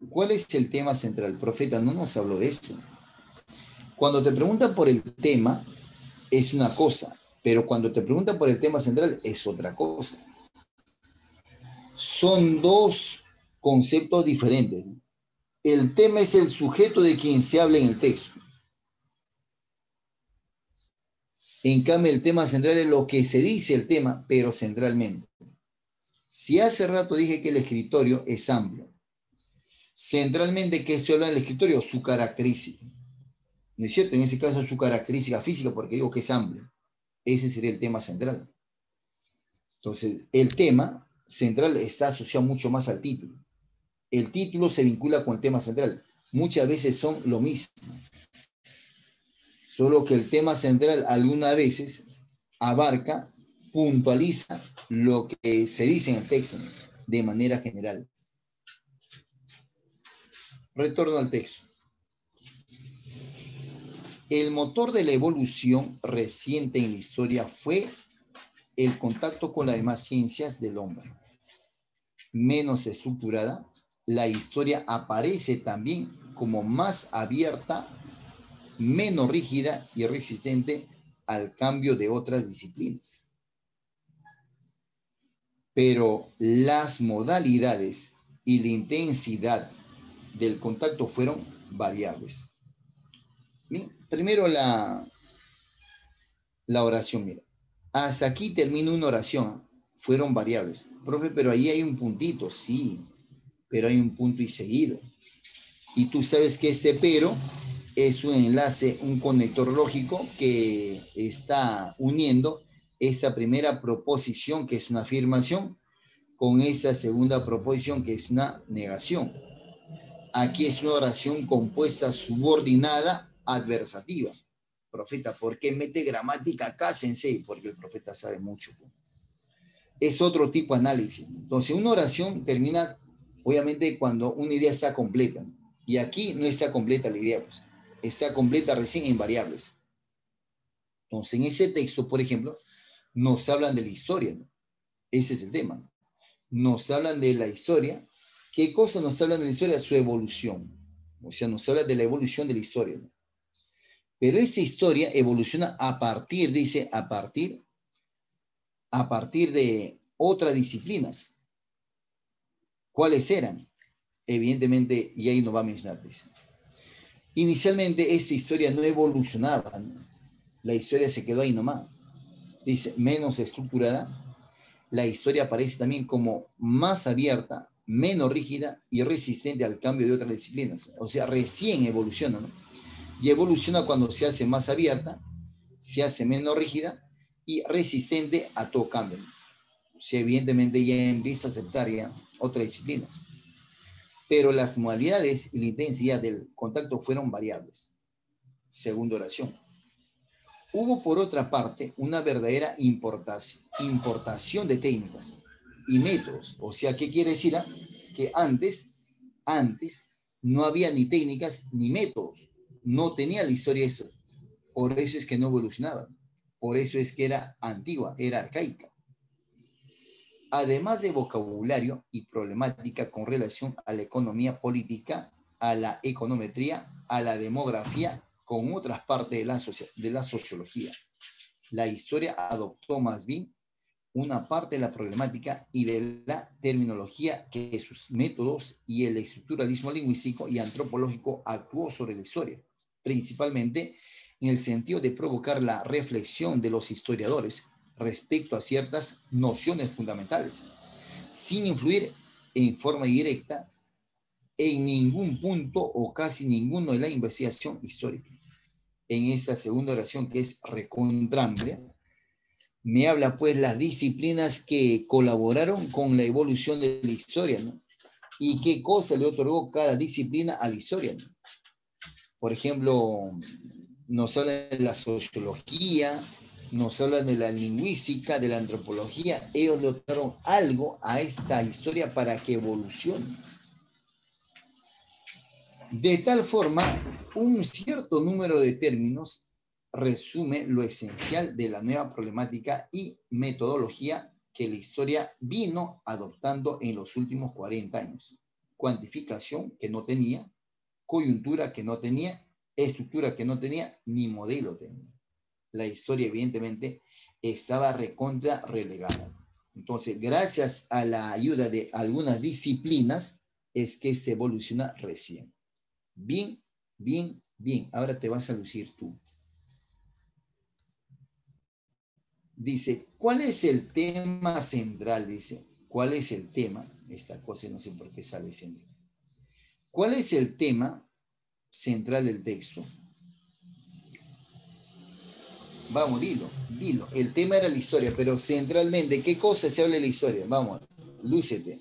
¿Cuál es el tema central? El profeta no nos habló de eso. Cuando te preguntan por el tema, es una cosa, pero cuando te preguntan por el tema central, es otra cosa. Son dos conceptos diferentes. El tema es el sujeto de quien se habla en el texto. En cambio, el tema central es lo que se dice el tema, pero centralmente. Si hace rato dije que el escritorio es amplio, centralmente, ¿qué se habla del escritorio? Su característica. ¿No es cierto? En ese caso, su característica física, porque digo que es amplio. Ese sería el tema central. Entonces, el tema central está asociado mucho más al título. El título se vincula con el tema central. Muchas veces son lo mismo. Solo que el tema central algunas veces abarca, puntualiza lo que se dice en el texto de manera general. Retorno al texto. El motor de la evolución reciente en la historia fue el contacto con las demás ciencias del hombre. Menos estructurada, la historia aparece también como más abierta, menos rígida y resistente al cambio de otras disciplinas. Pero las modalidades y la intensidad del contacto fueron variables. Bien, primero la oración, mira. Hasta aquí termina una oración. Fueron variables. Profe, pero ahí hay un puntito. Sí, pero hay un punto y seguido. Y tú sabes que este pero es un enlace, un conector lógico que está uniendo esa primera proposición, que es una afirmación, con esa segunda proposición, que es una negación. Aquí es una oración compuesta subordinada adversativa. Profeta, ¿por qué mete gramática acá, sensei? Porque el profeta sabe mucho. Es otro tipo de análisis. Entonces, una oración termina, obviamente, cuando una idea está completa. Y aquí no está completa la idea, pues. Está completa recién en variables. Entonces, en ese texto, por ejemplo, nos hablan de la historia, ¿no? Ese es el tema, ¿no? Nos hablan de la historia. ¿Qué cosa nos hablan de la historia? Su evolución. O sea, nos habla de la evolución de la historia, ¿no? Pero esa historia evoluciona a partir, dice, a partir de otras disciplinas. ¿Cuáles eran? Evidentemente, y ahí nos va a mencionar, dice. Inicialmente, esta historia no evolucionaba, ¿no? La historia se quedó ahí nomás. Dice, menos estructurada. La historia aparece también como más abierta, menos rígida y resistente al cambio de otras disciplinas. O sea, recién evoluciona, ¿no? Y evoluciona cuando se hace más abierta, se hace menos rígida y resistente a todo cambio. O sea, evidentemente ya empieza a aceptar ya otras disciplinas. Pero las modalidades y la intensidad del contacto fueron variables. Segunda oración. Hubo, por otra parte, una verdadera importación de técnicas y métodos. O sea, ¿qué quiere decir? Que antes no había ni técnicas ni métodos. No tenía la historia eso. Por eso es que no evolucionaba. Por eso es que era antigua, era arcaica. Además de vocabulario y problemática con relación a la economía política, a la econometría, a la demografía, con otras partes de la sociología. La historia adoptó más bien una parte de la problemática y de la terminología que sus métodos y el estructuralismo lingüístico y antropológico actuó sobre la historia, principalmente en el sentido de provocar la reflexión de los historiadores respecto a ciertas nociones fundamentales, sin influir en forma directa en ningún punto o casi ninguno de la investigación histórica. En esta segunda oración, que es recontramplia, me habla pues las disciplinas que colaboraron con la evolución de la historia, ¿no? Y qué cosa le otorgó cada disciplina a la historia, ¿no? Por ejemplo, nos habla de la sociología, nos hablan de la lingüística, de la antropología. Ellos le otorgaron algo a esta historia para que evolucione. De tal forma, un cierto número de términos resume lo esencial de la nueva problemática y metodología que la historia vino adoptando en los últimos 40 años. Cuantificación que no tenía, coyuntura que no tenía, estructura que no tenía, ni modelo tenía. La historia, evidentemente, estaba recontra relegada. Entonces, gracias a la ayuda de algunas disciplinas, es que se evoluciona recién. Bien, bien, bien. Ahora te vas a lucir tú. Dice, ¿cuál es el tema central? Dice, ¿cuál es el tema? Esta cosa no sé por qué sale siempre. ¿Cuál es el tema central del texto? Vamos, dilo, dilo. El tema era la historia, pero centralmente, ¿qué cosa se habla de la historia? Vamos, lúcete.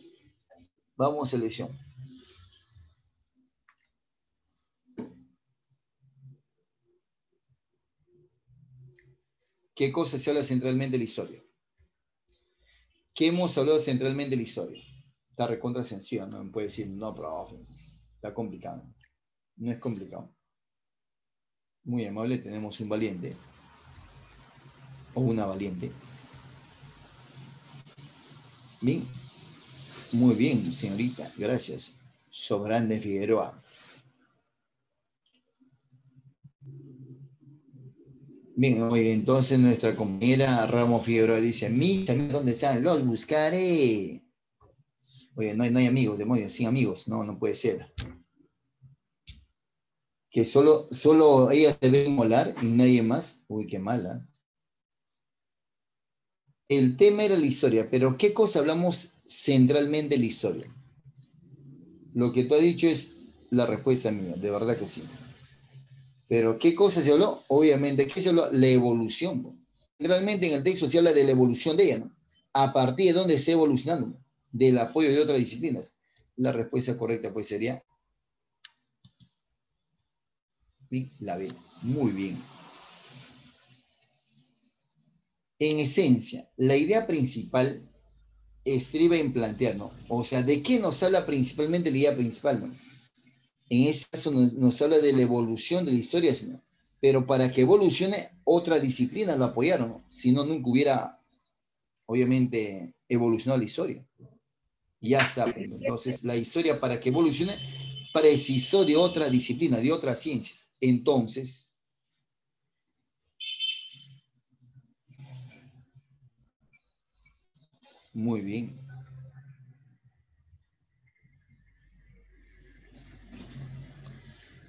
Vamos a la lección. ¿Qué cosa se habla centralmente de la historia? ¿Qué hemos hablado centralmente de la historia? Está recontra sencillo, no me puede decir, no, pero está complicado. No es complicado. Muy amable, tenemos un valiente. O una valiente. Bien. Muy bien, señorita. Gracias. Sobrante Figueroa. Bien, oye, entonces nuestra compañera Ramos Figueroa dice, mis amigos, ¿dónde están? Los buscaré. Oye, no hay amigos, demonios, sin amigos. No, no puede ser. Que solo ella se ve molar y nadie más. Uy, qué mala. El tema era la historia, pero ¿qué cosa hablamos centralmente de la historia? Lo que tú has dicho es la respuesta mía, de verdad que sí. Pero ¿qué cosa se habló? Obviamente, ¿qué se habló? La evolución. Realmente en el texto se habla de la evolución de ella, ¿no? ¿A partir de dónde se evolucionando? ¿No? Del apoyo de otras disciplinas. La respuesta correcta pues sería la B. Muy bien. En esencia, la idea principal estriba en plantear, ¿no? O sea, ¿de qué nos habla principalmente la idea principal, no? En ese caso nos habla de la evolución de la historia, ¿no? Pero para que evolucione, otras disciplinas lo apoyaron, ¿no? Si no, nunca hubiera, obviamente, evolucionado la historia. Ya está. Entonces, la historia, para que evolucione, precisó de otra disciplina, de otras ciencias. Entonces, muy bien.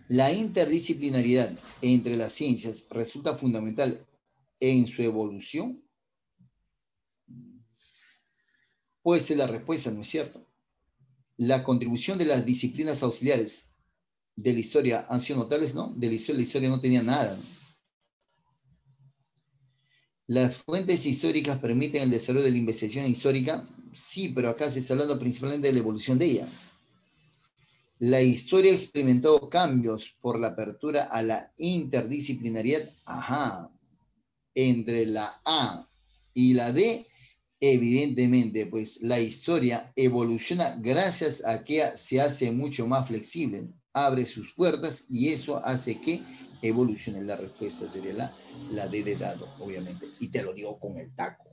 La interdisciplinariedad entre las ciencias resulta fundamental en su evolución. Puede ser la respuesta, ¿no es cierto? La contribución de las disciplinas auxiliares de la historia han sido notables, ¿no? De la historia no tenía nada, ¿no? Las fuentes históricas permiten el desarrollo de la investigación histórica, sí, pero acá se está hablando principalmente de la evolución de ella. La historia experimentó cambios por la apertura a la interdisciplinariedad, ajá, entre la A y la D, evidentemente, pues la historia evoluciona gracias a que se hace mucho más flexible, abre sus puertas y eso hace que evolucione. La respuesta sería la D de dado, obviamente, y te lo digo con el taco.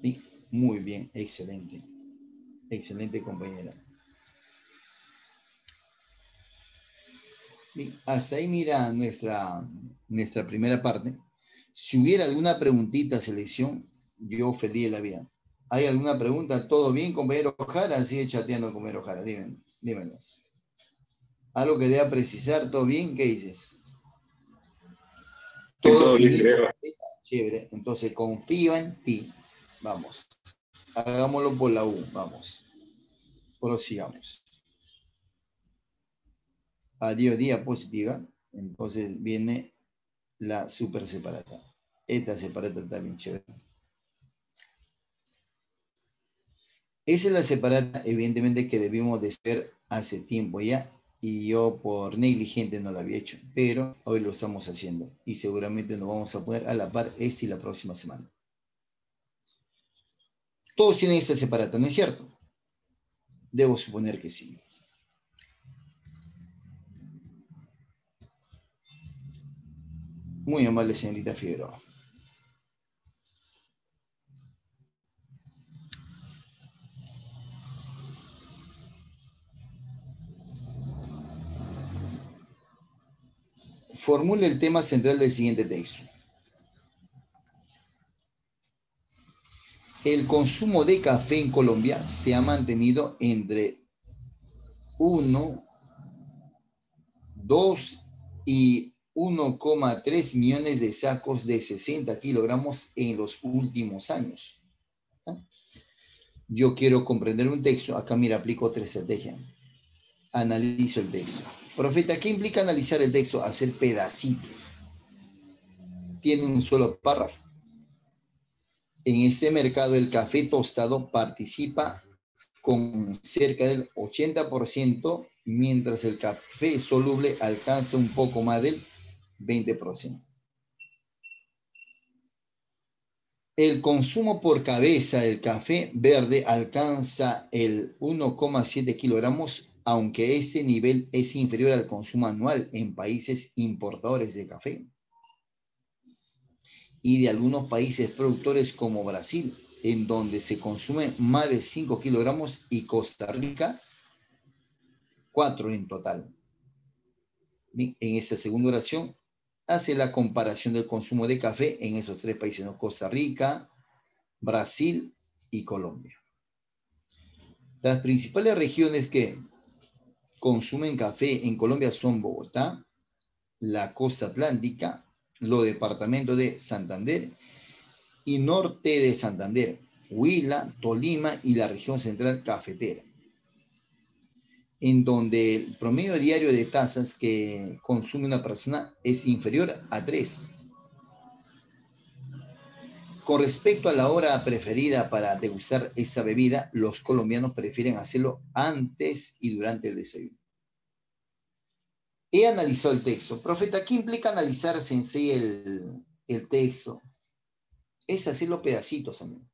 ¿Sí? Muy bien, excelente. Excelente, compañera. Bien, hasta ahí mira nuestra primera parte. Si hubiera alguna preguntita, selección, yo feliz de la vida. ¿Hay alguna pregunta? ¿Todo bien, compañero Jara? Sigue chateando, compañero Jara. Dímelo. ¿Algo que deba precisar? ¿Todo bien? ¿Qué dices? Todo bien, chévere. Entonces confío en ti. Vamos. Hagámoslo por la U, vamos. Prosigamos. Adiós, diapositiva. Entonces viene la super separata. Esta separata está bien chévere. Esa es la separata, evidentemente, que debimos de hacer hace tiempo ya. Y yo por negligente no lo había hecho. Pero hoy lo estamos haciendo. Y seguramente nos vamos a poner a la par y la próxima semana. Todos tienen esta separata, ¿no es cierto? Debo suponer que sí. Muy amable, señorita Figueroa. Formule el tema central del siguiente texto. El consumo de café en Colombia se ha mantenido entre 1, 2 y 1,3 millones de sacos de 60 kilogramos en los últimos años. Yo quiero comprender un texto. Acá, mira, aplico otra estrategia. Analizo el texto. Profeta, ¿qué implica analizar el texto? Hacer pedacitos. Tiene un solo párrafo. En ese mercado el café tostado participa con cerca del 80%, mientras el café soluble alcanza un poco más del 20%. El consumo por cabeza del café verde alcanza el 1,7 kilogramos, aunque ese nivel es inferior al consumo anual en países importadores de café y de algunos países productores como Brasil, en donde se consume más de 5 kilogramos, y Costa Rica, 4 en total. En esta segunda oración hace la comparación del consumo de café en esos tres países, ¿no? Costa Rica, Brasil y Colombia. Las principales regiones que consumen café en Colombia son Bogotá, la costa atlántica, los departamentos de Santander y norte de Santander, Huila, Tolima y la región central cafetera, en donde el promedio diario de tazas que consume una persona es inferior a 3. Con respecto a la hora preferida para degustar esa bebida, los colombianos prefieren hacerlo antes y durante el desayuno. He analizado el texto. Profeta, ¿qué implica analizar, sensei, el texto? Es hacerlo pedacitos, amigo.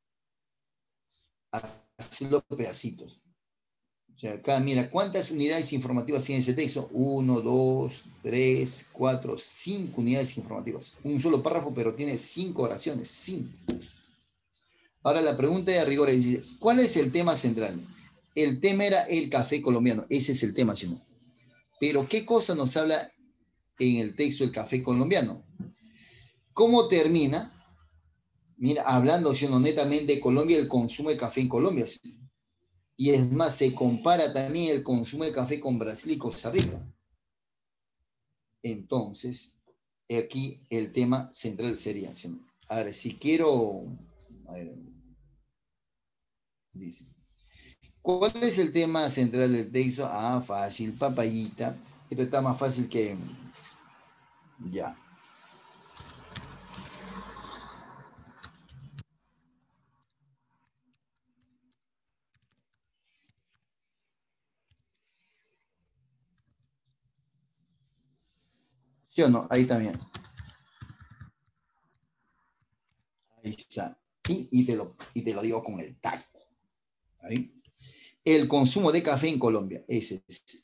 Hacerlo pedacitos. O sea, acá, mira, ¿cuántas unidades informativas tiene ese texto? 1, 2, 3, 4, 5 unidades informativas. Un solo párrafo, pero tiene 5 oraciones. 5. Ahora la pregunta de rigor es, ¿cuál es el tema central? El tema era el café colombiano. Ese es el tema, ¿sí? Pero ¿qué cosa nos habla en el texto del café colombiano? ¿Cómo termina? Mira, hablando, ¿sí, no, netamente de Colombia, el consumo de café en Colombia, ¿sí? Y es más, se compara también el consumo de café con Brasil y Costa Rica. Entonces, aquí el tema central sería, ¿sí? Ahora, si quiero, a ver, dice, ¿cuál es el tema central del texto? Ah, fácil, papayita. Esto está más fácil que, ya. ¿Sí o no? Ahí también. Ahí está. Y te lo digo con el taco. ¿Ahí? El consumo de café en Colombia. Ese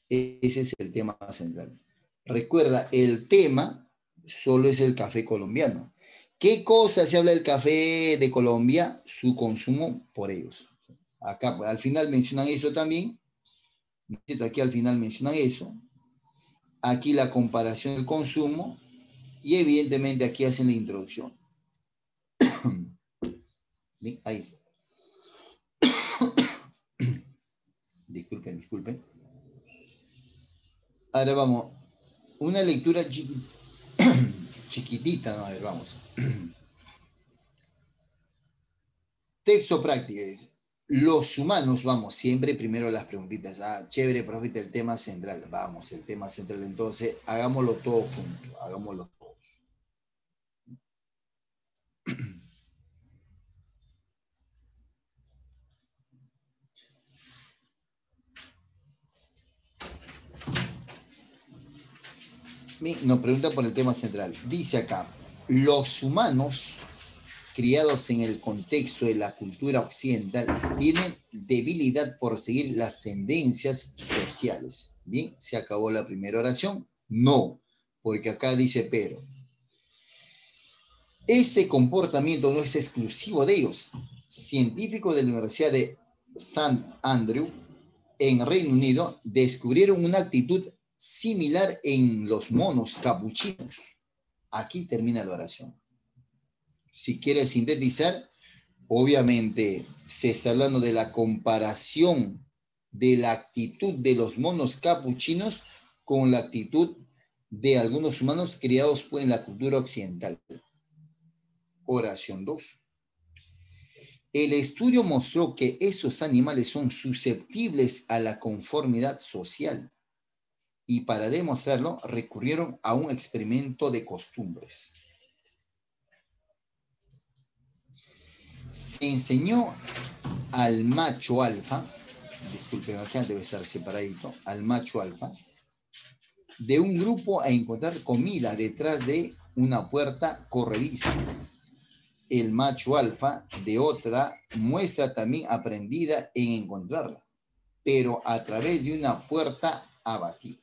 es el tema central. Recuerda, el tema solo es el café colombiano. ¿Qué cosa se habla del café de Colombia? Su consumo por ellos. Acá, pues, al final mencionan eso también. Aquí al final mencionan eso. Aquí la comparación del consumo. Y evidentemente aquí hacen la introducción. Bien, ahí está. Disculpen. Ahora vamos. Una lectura chiquitita, ¿no? A ver, vamos. Texto práctico, dice. Los humanos, vamos, siempre primero las preguntitas. Ah, chévere, profeta, el tema central. Vamos, el tema central. Entonces, hagámoslo todo junto, hagámoslo todos. Nos pregunta por el tema central. Dice acá, los humanos criados en el contexto de la cultura occidental tienen debilidad por seguir las tendencias sociales. Bien, se acabó la primera oración. No, porque acá dice pero. Ese comportamiento no es exclusivo de ellos. Científicos de la Universidad de St. Andrew en Reino Unido descubrieron una actitud similar en los monos capuchinos. Aquí termina la oración. Si quieres sintetizar, obviamente se está hablando de la comparación de la actitud de los monos capuchinos con la actitud de algunos humanos criados en la cultura occidental. Oración 2. El estudio mostró que esos animales son susceptibles a la conformidad social y para demostrarlo recurrieron a un experimento de costumbres. Se enseñó al macho alfa, disculpen, acá debe estar separadito, al macho alfa, de un grupo a encontrar comida detrás de una puerta corrediza. El macho alfa de otra muestra también aprendida en encontrarla, pero a través de una puerta abatida.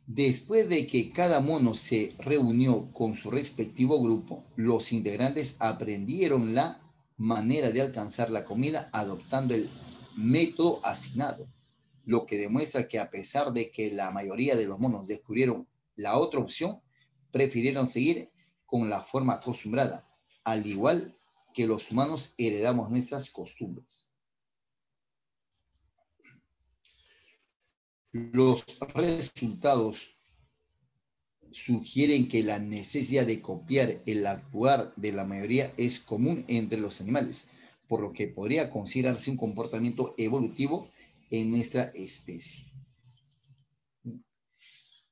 Después de que cada mono se reunió con su respectivo grupo, los integrantes aprendieron la manera de alcanzar la comida adoptando el método asignado, lo que demuestra que a pesar de que la mayoría de los monos descubrieron la otra opción, prefirieron seguir con la forma acostumbrada, al igual que los humanos heredamos nuestras costumbres. Los resultados sugieren que la necesidad de copiar el actuar de la mayoría es común entre los animales, por lo que podría considerarse un comportamiento evolutivo en nuestra especie.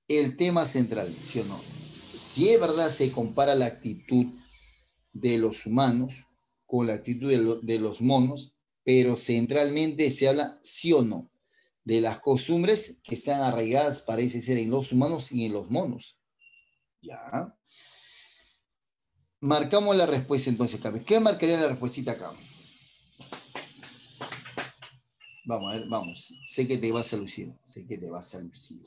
El tema central, ¿sí o no? Si es verdad se compara la actitud de los humanos con la actitud de los monos, pero centralmente se habla, sí o no, de las costumbres que están arraigadas, parece ser, en los humanos y en los monos. Ya. Marcamos la respuesta entonces, Carmen. ¿Qué marcaría la respuesta acá? Vamos a ver, vamos. Sé que te vas a lucir. Sé que te vas a lucir.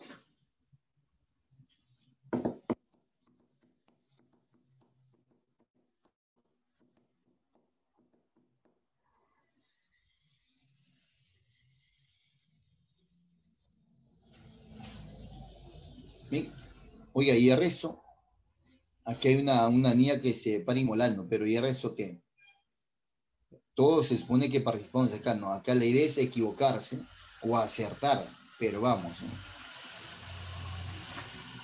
Bien. Oiga, ¿y el resto? Aquí hay una niña que se para inmolando, pero ¿y el resto qué? Todos se supone que participamos acá, ¿no? Acá la idea es equivocarse o acertar, pero vamos, ¿no?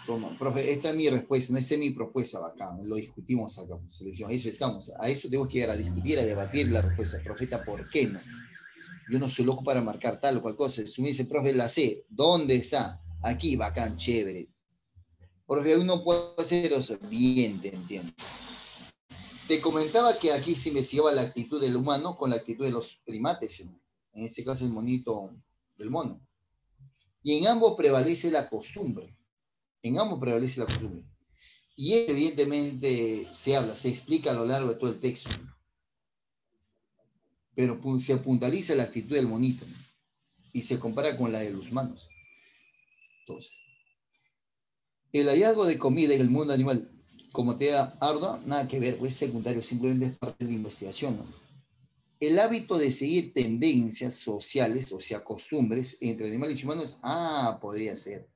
Toma, profe, esta es mi respuesta, no esta es mi propuesta acá, lo discutimos acá, selección, eso estamos, a eso tenemos que llegar a discutir, a debatir la respuesta, profeta, ¿por qué no? Yo no soy loco para marcar tal o cual cosa, si me dice, profe, la sé, ¿dónde está? Aquí, bacán, chévere. Profe, uno puede hacer eso, bien, te entiendo. Te comentaba que aquí se investigaba la actitud del humano con la actitud de los primates, ¿no? En este caso el monito del mono. Y en ambos prevalece la costumbre. En ambos prevalece la costumbre. Y evidentemente se habla, se explica a lo largo de todo el texto. Pero se puntualiza la actitud del monito, ¿no? Y se compara con la de los humanos. Entonces, el hallazgo de comida en el mundo animal, como te da ardua, nada que ver, es secundario, simplemente es parte de la investigación, ¿no? El hábito de seguir tendencias sociales, o sea, costumbres entre animales y humanos, podría ser.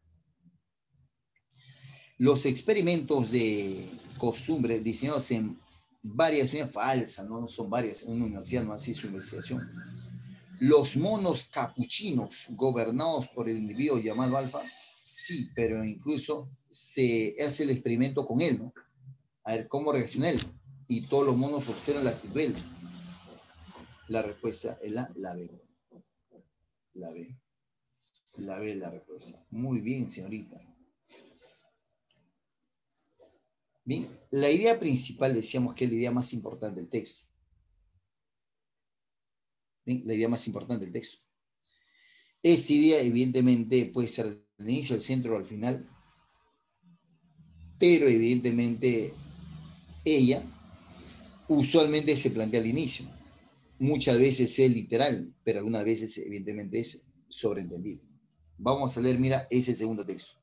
Los experimentos de costumbre diseñados en varias unidades falsas, no son varias, en una universidad no hace su investigación. Los monos capuchinos gobernados por el individuo llamado alfa, sí, pero incluso se hace el experimento con él, ¿no? A ver cómo reacciona él. y todos los monos observan la actitud de él. La respuesta es la B. La B. La B es la respuesta. Muy bien, señorita. Bien, la idea principal decíamos que es la idea más importante del texto. Bien, la idea más importante del texto. Esta idea, evidentemente, puede ser al inicio, al centro o al final, pero evidentemente ella usualmente se plantea al inicio. Muchas veces es literal, pero algunas veces evidentemente es sobreentendido. Vamos a leer, mira, ese segundo texto.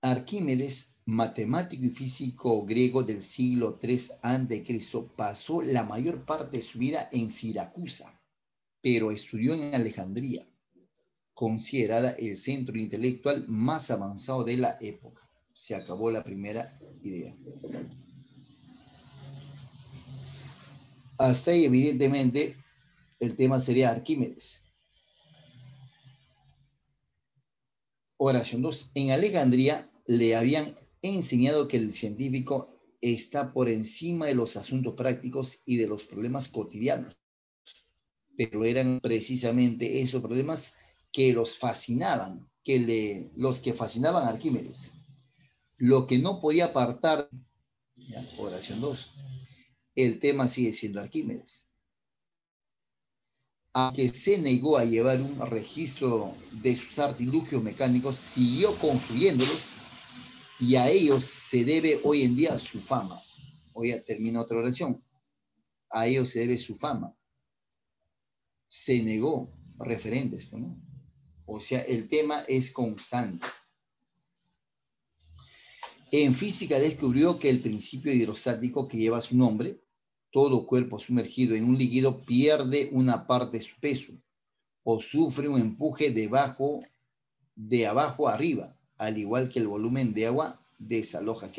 Arquímedes, matemático y físico griego del siglo III a.C., pasó la mayor parte de su vida en Siracusa, pero estudió en Alejandría, considerada el centro intelectual más avanzado de la época. Se acabó la primera idea. Hasta ahí, evidentemente, el tema sería Arquímedes. Oración 2. En Alejandría le habían enseñado que el científico está por encima de los asuntos prácticos y de los problemas cotidianos, pero eran precisamente esos problemas que los fascinaban, los que fascinaban a Arquímedes. Lo que no podía apartar, ¿ya? Oración 2, el tema sigue siendo Arquímedes. Aunque se negó a llevar un registro de sus artilugios mecánicos, siguió construyéndolos y a ellos se debe hoy en día su fama. Hoy termina otra oración. A ellos se debe su fama. Se negó, referentes, ¿no? O sea, el tema es constante. En física descubrió que el principio hidrostático que lleva su nombre, todo cuerpo sumergido en un líquido pierde una parte de su peso o sufre un empuje de abajo a arriba, al igual que el volumen de agua desaloja.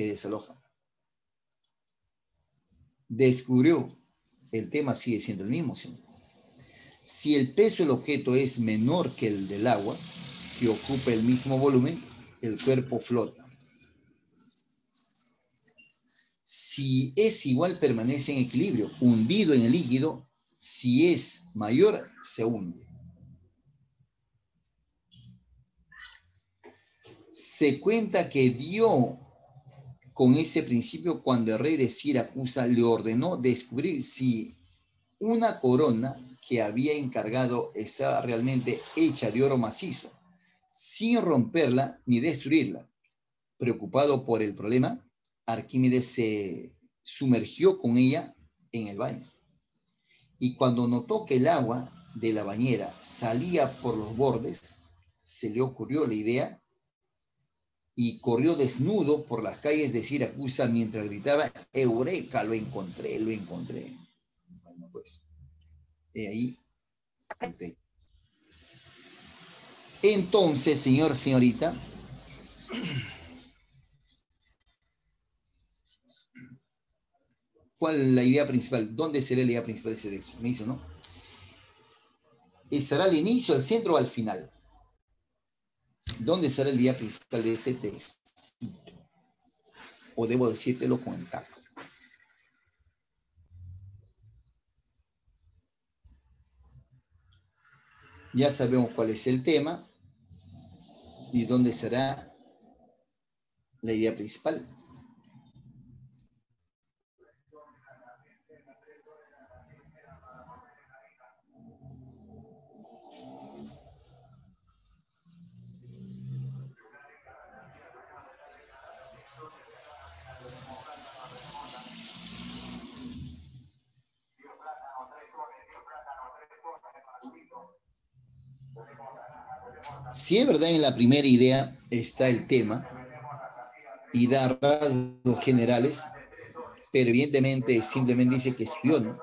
Descubrió, el tema sigue siendo el mismo, ¿sí? Si el peso del objeto es menor que el del agua, que ocupa el mismo volumen, el cuerpo flota. Si es igual, permanece en equilibrio, hundido en el líquido. Si es mayor, se hunde. Se cuenta que dio con ese principio cuando el rey de Siracusa le ordenó descubrir si una corona que había encargado estaba realmente hecha de oro macizo, sin romperla ni destruirla. Preocupado por el problema, Arquímedes se sumergió con ella en el baño. Y cuando notó que el agua de la bañera salía por los bordes, se le ocurrió la idea y corrió desnudo por las calles de Siracusa mientras gritaba: ¡Eureka! Lo encontré, lo encontré. Bueno, pues, ahí el texto. Entonces, señor, señorita, ¿cuál es la idea principal? ¿Dónde será la idea principal de ese texto? Me dice, ¿no? ¿Estará al inicio, al centro o al final? ¿Dónde será la idea principal de ese texto? O debo decírtelo con el tacto. Ya sabemos cuál es el tema y dónde será la idea principal. Si es verdad, en la primera idea está el tema y da rasgos generales, pero evidentemente simplemente dice que estudió, ¿no?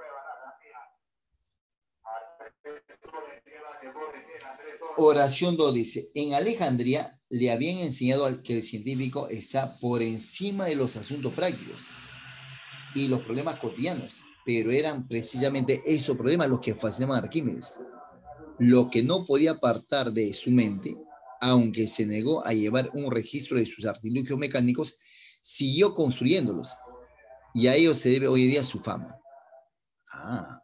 Oración 2 dice: en Alejandría le habían enseñado que el científico está por encima de los asuntos prácticos y los problemas cotidianos, pero eran precisamente esos problemas los que fascinaban a Arquímedes. lo que no podía apartar de su mente, aunque se negó a llevar un registro de sus artilugios mecánicos, siguió construyéndolos, y a ello se debe hoy en día su fama. Ah,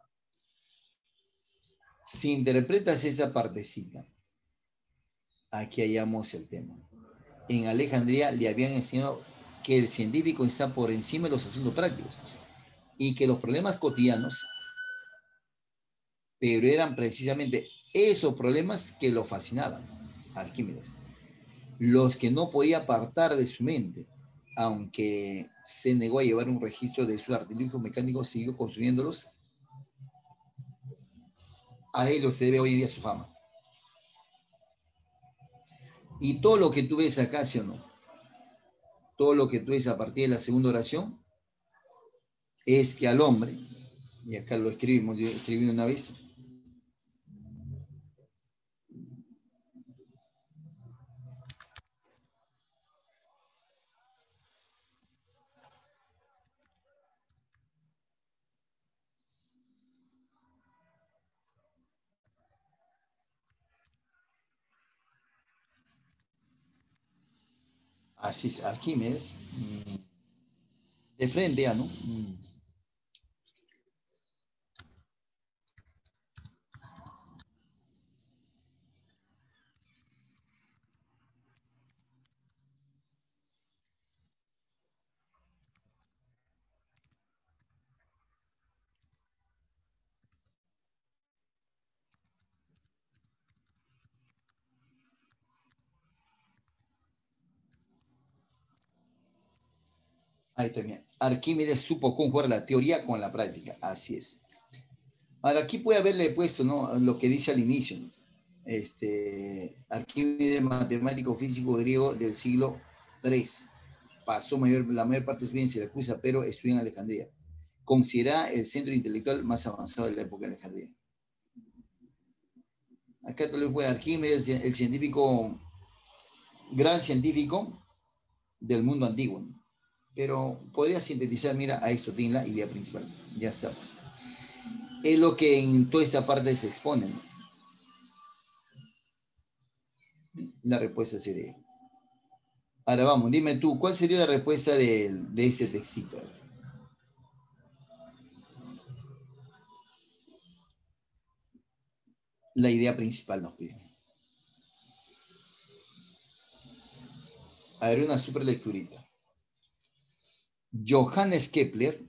si interpretas esa partecita, aquí hallamos el tema. En Alejandría le habían enseñado que el científico está por encima de los asuntos prácticos y que los problemas cotidianos, pero eran precisamente esos problemas que lo fascinaban, Arquímedes, los que no podía apartar de su mente, aunque se negó a llevar un registro de sus artilugios mecánicos, siguió construyéndolos. A ellos se debe hoy en día su fama. Y todo lo que tú ves acá, ¿sí o no? Todo lo que tú ves a partir de la segunda oración es que al hombre, y acá lo escribimos, yo escribí una vez, así es, Arquímedes, de frente ya, ¿no? Ahí también. Arquímedes supo conjugar la teoría con la práctica, así es. Ahora, aquí puede haberle puesto, ¿no? Lo que dice al inicio, ¿no? Arquímedes, matemático físico griego del siglo III. Pasó la mayor parte de su vida en Siracusa, pero estudió en Alejandría. Considerada el centro intelectual más avanzado de la época de Alejandría. Acá tal vez puede Arquímedes, el científico, gran científico del mundo antiguo, ¿no? Pero podría sintetizar, mira, a esto tiene la idea principal. Ya está. Es lo que en toda esta parte se expone, ¿no? La respuesta sería. Ahora vamos, dime tú, ¿cuál sería la respuesta de ese textito? La idea principal nos pide. A ver, una super lecturita. Johannes Kepler,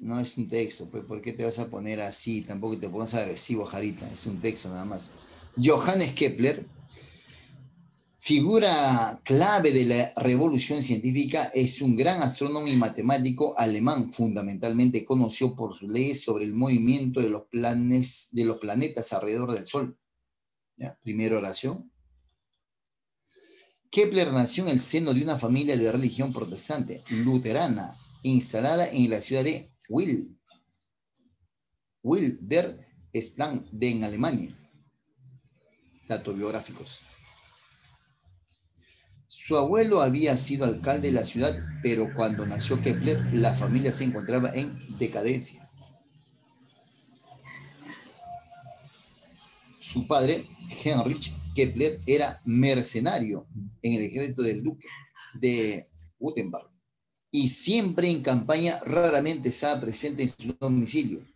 no es un texto, pues ¿por qué te vas a poner así? Tampoco te pongas agresivo, Jarita, es un texto nada más. Johannes Kepler, figura clave de la revolución científica, es un gran astrónomo y matemático alemán, fundamentalmente conocido por sus leyes sobre el movimiento de los planetas alrededor del Sol. ¿Ya? Primera oración. Kepler nació en el seno de una familia de religión protestante, luterana, instalada en la ciudad de Wildersland en Alemania. Datos biográficos. Su abuelo había sido alcalde de la ciudad, pero cuando nació Kepler, la familia se encontraba en decadencia. Su padre, Heinrich Kepler, era mercenario en el ejército del duque de Württemberg y siempre en campaña, raramente estaba presente en su domicilio.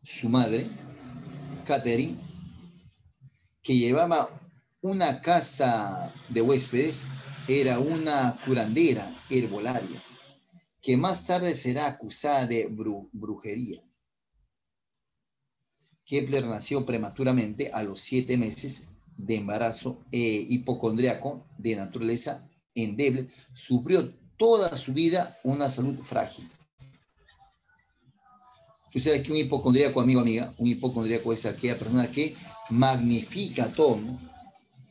Su madre, Catherine, que llevaba una casa de huéspedes, era una curandera herbolaria, que más tarde será acusada de brujería. Kepler nació prematuramente a los 7 meses de embarazo, hipocondríaco de naturaleza endeble, sufrió toda su vida una salud frágil. Tú sabes que un hipocondríaco, amigo, amiga, un hipocondríaco es aquella persona que magnifica todo, ¿no?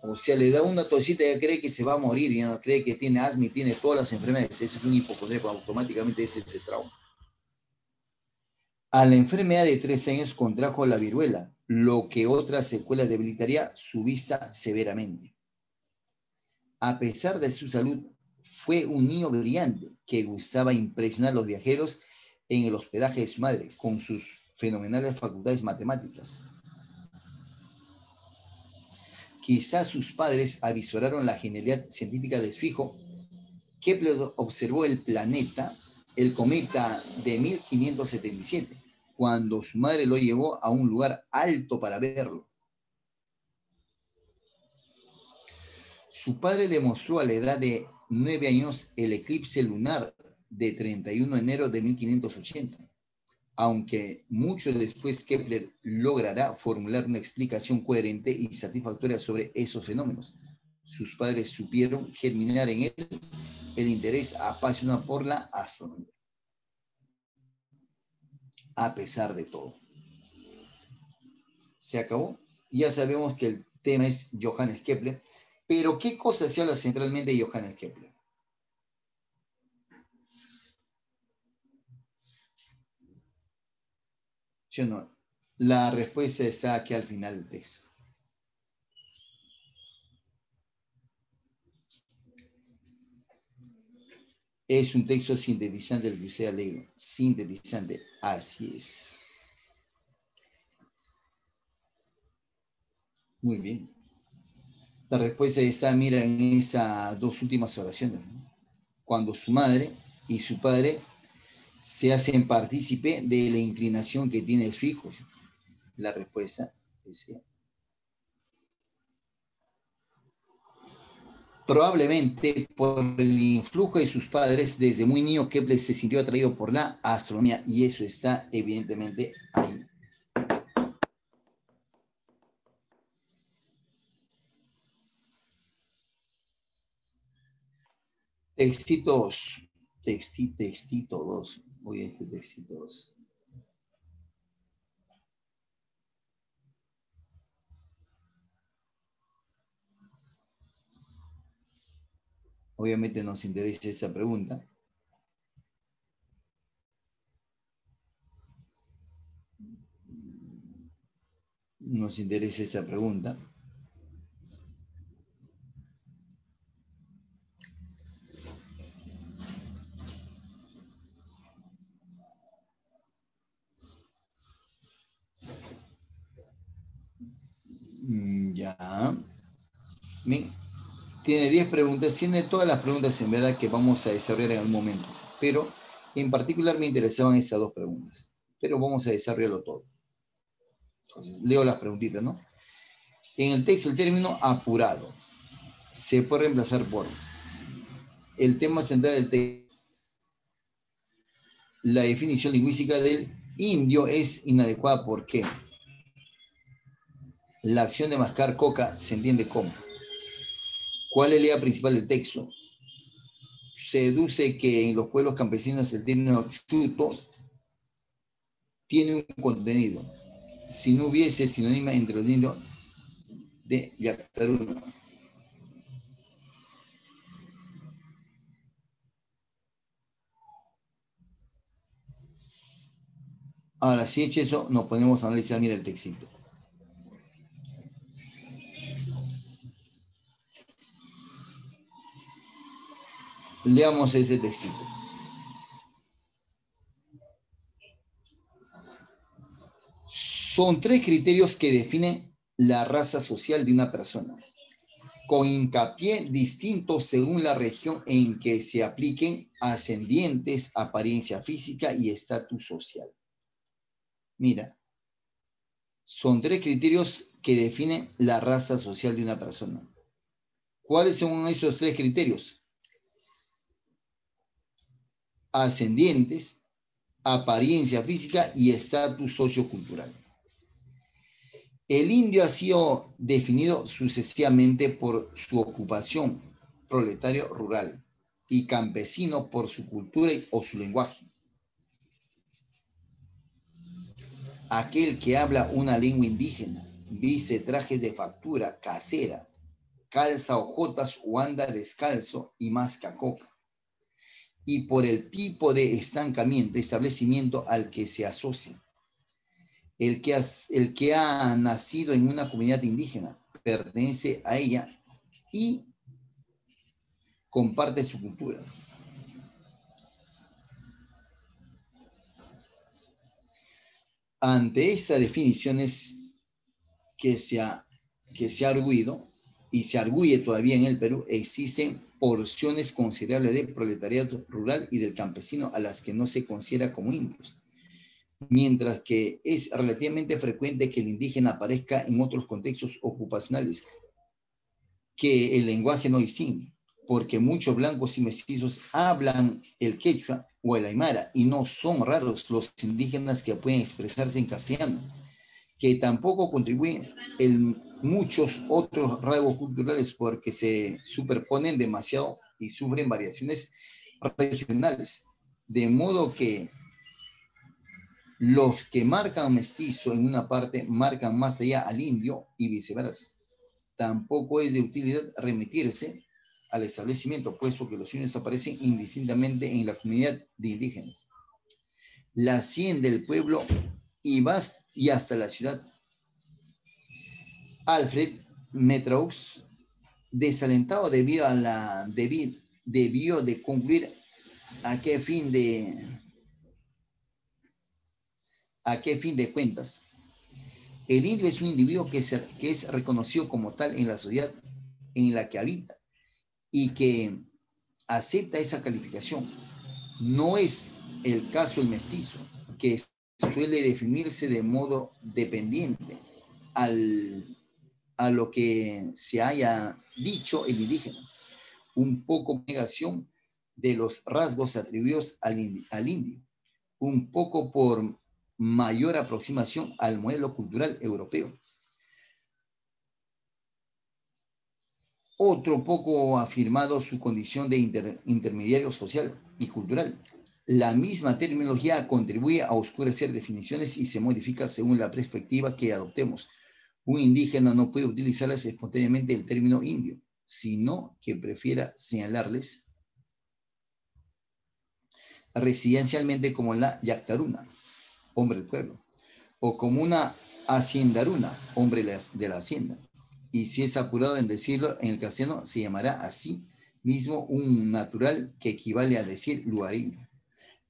O sea, le da una tosita y ya cree que se va a morir, ya no cree que tiene asma y tiene todas las enfermedades. Ese es un hipocondríaco, automáticamente ese es el trauma. A la enfermedad de 3 años contrajo la viruela, lo que otra secuela debilitaría su vista severamente. A pesar de su salud, fue un niño brillante que gustaba impresionar a los viajeros, en el hospedaje de su madre, con sus fenomenales facultades matemáticas. Quizás sus padres avisoraron la genialidad científica de su hijo. Kepler observó el planeta, el cometa de 1577, cuando su madre lo llevó a un lugar alto para verlo. Su padre le mostró a la edad de 9 años el eclipse lunar de 31 de enero de 1580. Aunque mucho después Kepler logrará formular una explicación coherente y satisfactoria sobre esos fenómenos, sus padres supieron germinar en él el interés apasionado por la astronomía. A pesar de todo. Se acabó. Ya sabemos que el tema es Johannes Kepler, pero ¿qué cosa se habla centralmente de Johannes Kepler? ¿Sí o no? La respuesta está aquí al final del texto. Es un texto sintetizante el que usted ha leído. Sintetizante, así es. Muy bien. La respuesta está, mira, en esas dos últimas oraciones, ¿no? Cuando su madre y su padre se hacen partícipe de la inclinación que tiene su hijo. La respuesta es sí. Probablemente por el influjo de sus padres, desde muy niño Kepler se sintió atraído por la astronomía y eso está evidentemente ahí. Textito 2. Textito 2. Voy a este textito 2. Obviamente nos interesa esta pregunta. Nos interesa esta pregunta. Ya. Bien. Tiene 10 preguntas. Tiene todas las preguntas en verdad que vamos a desarrollar en algún momento. Pero en particular me interesaban esas dos preguntas. Pero vamos a desarrollarlo todo. Entonces, leo las preguntitas, ¿no? En el texto, el término apurado se puede reemplazar por el tema central del texto. La definición lingüística del indio es inadecuada porque la acción de mascar coca se entiende como. ¿Cuál es la idea principal del texto? Se deduce que en los pueblos campesinos el término chuto tiene un contenido. Si no hubiese sinónima entre los indios de Yactaruna. Ahora, si hecho eso, nos ponemos a analizar, mira el textito. Leamos ese textito. Son 3 criterios que definen la raza social de una persona, con hincapié distinto según la región en que se apliquen, ascendientes, apariencia física y estatus social. Mira, son 3 criterios que definen la raza social de una persona. ¿Cuáles son esos 3 criterios? Ascendientes, apariencia física y estatus sociocultural. El indio ha sido definido sucesivamente por su ocupación, proletario rural, y campesino por su cultura o su lenguaje. Aquel que habla una lengua indígena, viste trajes de factura casera, calza hojotas o anda descalzo y masca coca. Y por el tipo de establecimiento al que se asocia. El que ha nacido en una comunidad indígena pertenece a ella y comparte su cultura. Ante estas definiciones que se ha arguido y se arguye todavía en el Perú, existen porciones considerables del proletariado rural y del campesino a las que no se considera como indios, mientras que es relativamente frecuente que el indígena aparezca en otros contextos ocupacionales que el lenguaje no distingue, porque muchos blancos y mestizos hablan el quechua o el aymara y no son raros los indígenas que pueden expresarse en castellano, que tampoco contribuyen en muchos otros rasgos culturales porque se superponen demasiado y sufren variaciones regionales, de modo que los que marcan mestizo en una parte marcan más allá al indio y viceversa. Tampoco es de utilidad remitirse al establecimiento, puesto que los indios aparecen indistintamente en la comunidad de indígenas. La hacienda del pueblo y hasta la ciudad. Alfred Metraux, desalentado debido de concluir a qué fin de cuentas. El indio es un individuo que es reconocido como tal en la sociedad en la que habita y que acepta esa calificación. No es el caso del mestizo, que suele definirse de modo dependiente a lo que se haya dicho el indígena, un poco negación de los rasgos atribuidos al indio, un poco por mayor aproximación al modelo cultural europeo. Otro poco afirmado su condición de intermediario social y cultural. La misma terminología contribuye a oscurecer definiciones y se modifica según la perspectiva que adoptemos. Un indígena no puede utilizarles espontáneamente el término indio, sino que prefiera señalarles residencialmente como la yactaruna, hombre del pueblo, o como una haciendaruna, hombre de la hacienda. Y si es apurado en decirlo en el castellano, se llamará así mismo un natural que equivale a decir lugareño.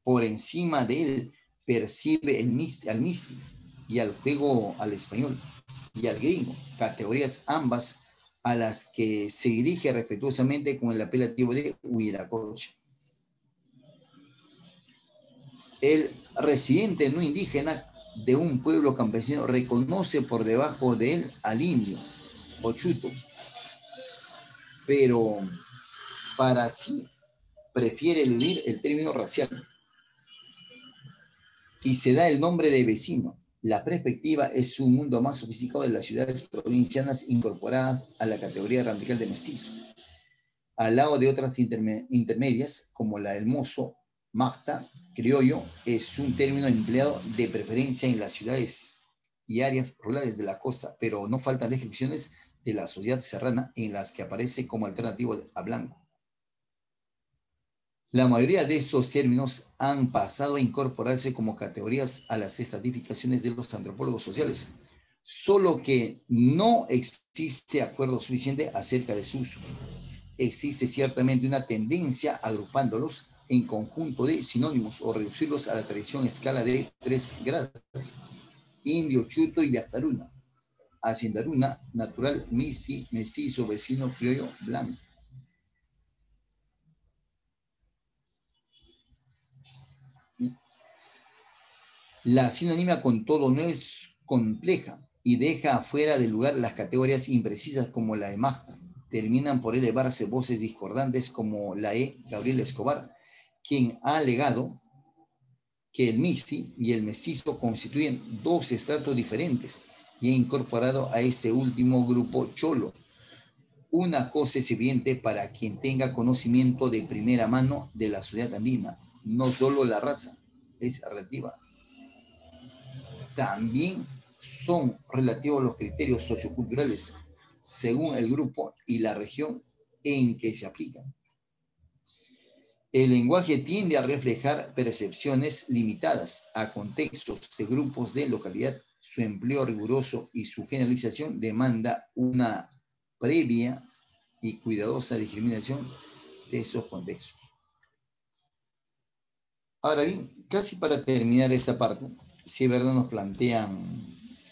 Por encima de él percibe al misti y al juego al español y al gringo, categorías ambas a las que se dirige respetuosamente con el apelativo de huiracocha. El residente no indígena de un pueblo campesino reconoce por debajo de él al indio o chuto, pero para sí prefiere eludir el término racial y se da el nombre de vecino. La perspectiva es un mundo más sofisticado de las ciudades provincianas incorporadas a la categoría radical de mestizo, al lado de otras intermedias como la del mozo, magta, criollo, es un término empleado de preferencia en las ciudades y áreas rurales de la costa, pero no faltan descripciones de la sociedad serrana en las que aparece como alternativo a blanco. La mayoría de estos términos han pasado a incorporarse como categorías a las estratificaciones de los antropólogos sociales, solo que no existe acuerdo suficiente acerca de su uso. Existe ciertamente una tendencia agrupándolos en conjunto de sinónimos o reducirlos a la tradición escala de 3 grados: indio, chuto y yactaruna, haciendaruna, natural, misti, mestizo, vecino, criollo, blanco. La sinonimia con todo no es compleja y deja afuera del lugar las categorías imprecisas como la de magta. Terminan por elevarse voces discordantes como la de Gabriel Escobar, quien ha alegado que el misti y el mestizo constituyen dos estratos diferentes y ha incorporado a este último grupo cholo. Una cosa es evidente para quien tenga conocimiento de primera mano de la sociedad andina: no solo la raza es relativa, también son relativos los criterios socioculturales según el grupo y la región en que se aplican. El lenguaje tiende a reflejar percepciones limitadas a contextos de grupos de localidad. Su empleo riguroso y su generalización demanda una previa y cuidadosa discriminación de esos contextos. Ahora bien, casi para terminar esta parte, si es verdad nos plantean,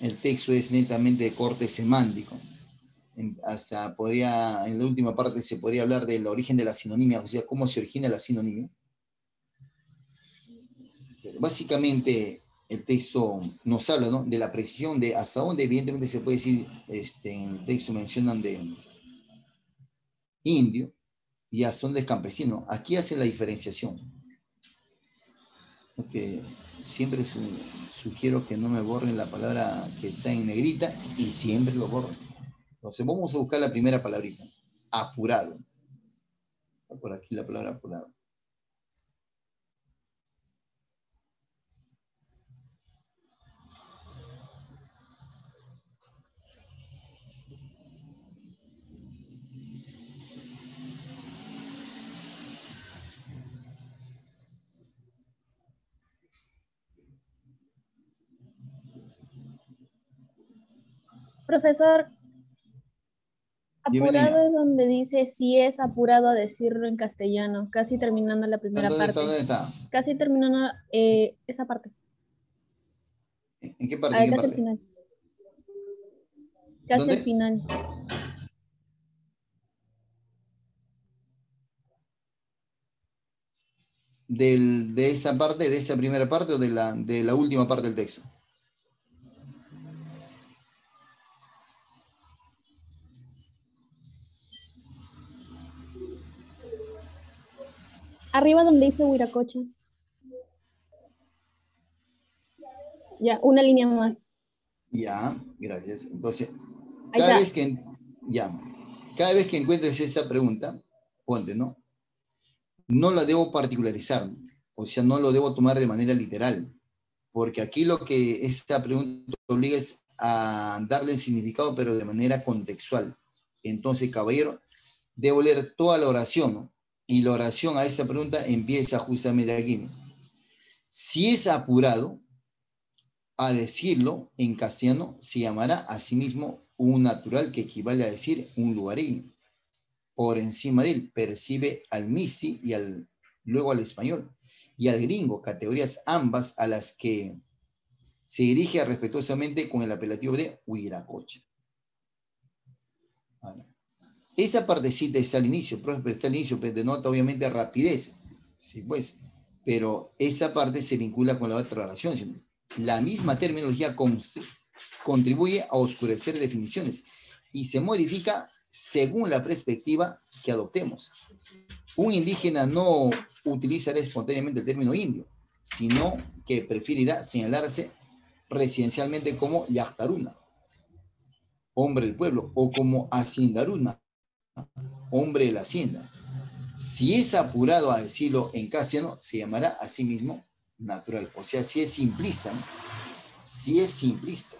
el texto es netamente de corte semántico. Hasta podría, en la última parte se podría hablar del origen de la sinonimia, o sea, cómo se origina la sinonimia. Pero básicamente el texto nos habla, ¿no?, de la precisión de hasta dónde evidentemente se puede decir, en el texto mencionan de indio y hasta dónde es campesino. Aquí hace la diferenciación. Porque siempre sugiero que no me borren la palabra que está en negrita y siempre lo borro. Entonces vamos a buscar la primera palabrita. Apurado. Está por aquí la palabra apurado. Profesor, Dime, apurado niña. es donde dice si es apurado a decirlo en castellano, casi terminando la primera ¿Dónde está? parte. ¿Dónde está? Casi terminando esa parte. ¿En qué parte? ¿En qué Casi al parte? final. Casi al ¿Dónde? final. De esa parte, de esa primera parte o de la última parte del texto. Arriba donde dice Huiracocha. Ya, una línea más. Ya, gracias. Entonces, Ahí cada vez está. que, ya, cada vez que encuentres esa pregunta, ponte, ¿no? No la debo particularizar, o sea, no lo debo tomar de manera literal, porque aquí lo que esta pregunta obliga es a darle el significado, pero de manera contextual. Entonces, caballero, debo leer toda la oración, ¿no? Y la oración a esa pregunta empieza justamente aquí, ¿no? Si es apurado a decirlo en castellano, se llamará a sí mismo un natural, que equivale a decir un lugareño. Por encima de él percibe al misi y luego al español y al gringo, categorías ambas a las que se dirige respetuosamente con el apelativo de Huiracocha. Vale. Esa partecita está al inicio, profe, está al inicio, pues denota obviamente rapidez, sí, pues, pero esa parte se vincula con la otra oración, ¿sí? La misma terminología contribuye a oscurecer definiciones y se modifica según la perspectiva que adoptemos. Un indígena no utilizará espontáneamente el término indio, sino que preferirá señalarse residencialmente como Yachtaruna, hombre del pueblo, o como Haciendaruna, hombre de la hacienda. Si es apurado a decirlo en castellano, se llamará a sí mismo natural. O sea, si es simplista, ¿no? Si es simplista.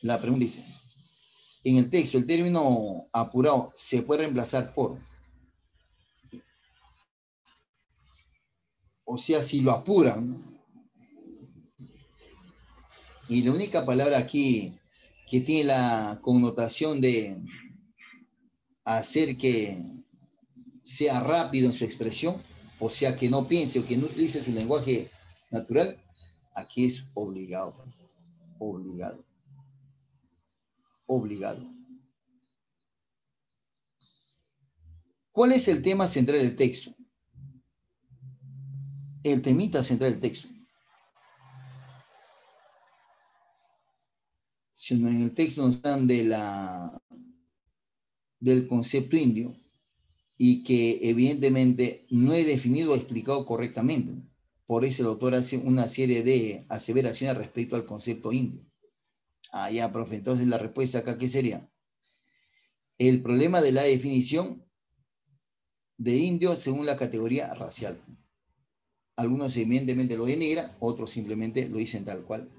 La pregunta dice, en el texto, el término apurado se puede reemplazar por, o sea, si lo apuran, y la única palabra aquí que tiene la connotación de hacer que sea rápido en su expresión, o sea, que no piense o que no utilice su lenguaje natural, aquí es obligado, obligado, obligado. ¿Cuál es el tema central del texto? El temita central del texto. Si en el texto nos dan del concepto indio y que evidentemente no he definido o explicado correctamente. Por eso el autor hace una serie de aseveraciones respecto al concepto indio. Ah, ya, profe, entonces la respuesta acá, ¿qué sería? El problema de la definición de indio según la categoría racial. Algunos evidentemente lo denigran, otros simplemente lo dicen tal cual.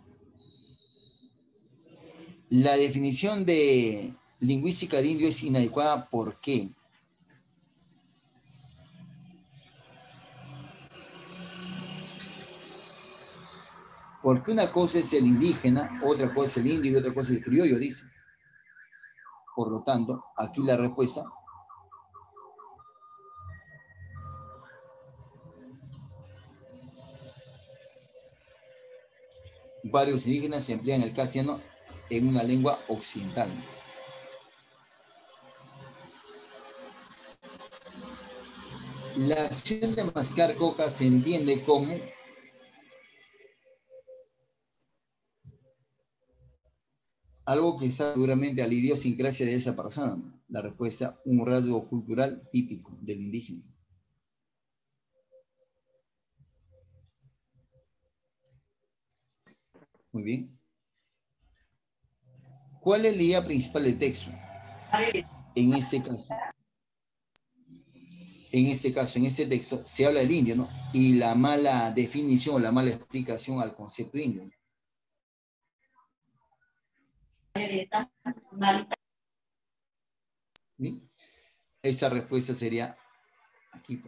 La definición de lingüística de indio es inadecuada, ¿por qué? Porque una cosa es el indígena, otra cosa es el indio y otra cosa es el criollo, dice. Por lo tanto, aquí la respuesta varios indígenas emplean el castellano en una lengua occidental. La acción de mascar coca se entiende como algo que está seguramente a la idiosincrasia de esa persona. La respuesta, un rasgo cultural típico del indígena. Muy bien. ¿Cuál es la idea principal del texto? En este caso, en este texto, se habla del indio, ¿no? Y la mala definición, la mala explicación al concepto indio. ¿Bien? Esta respuesta sería aquí.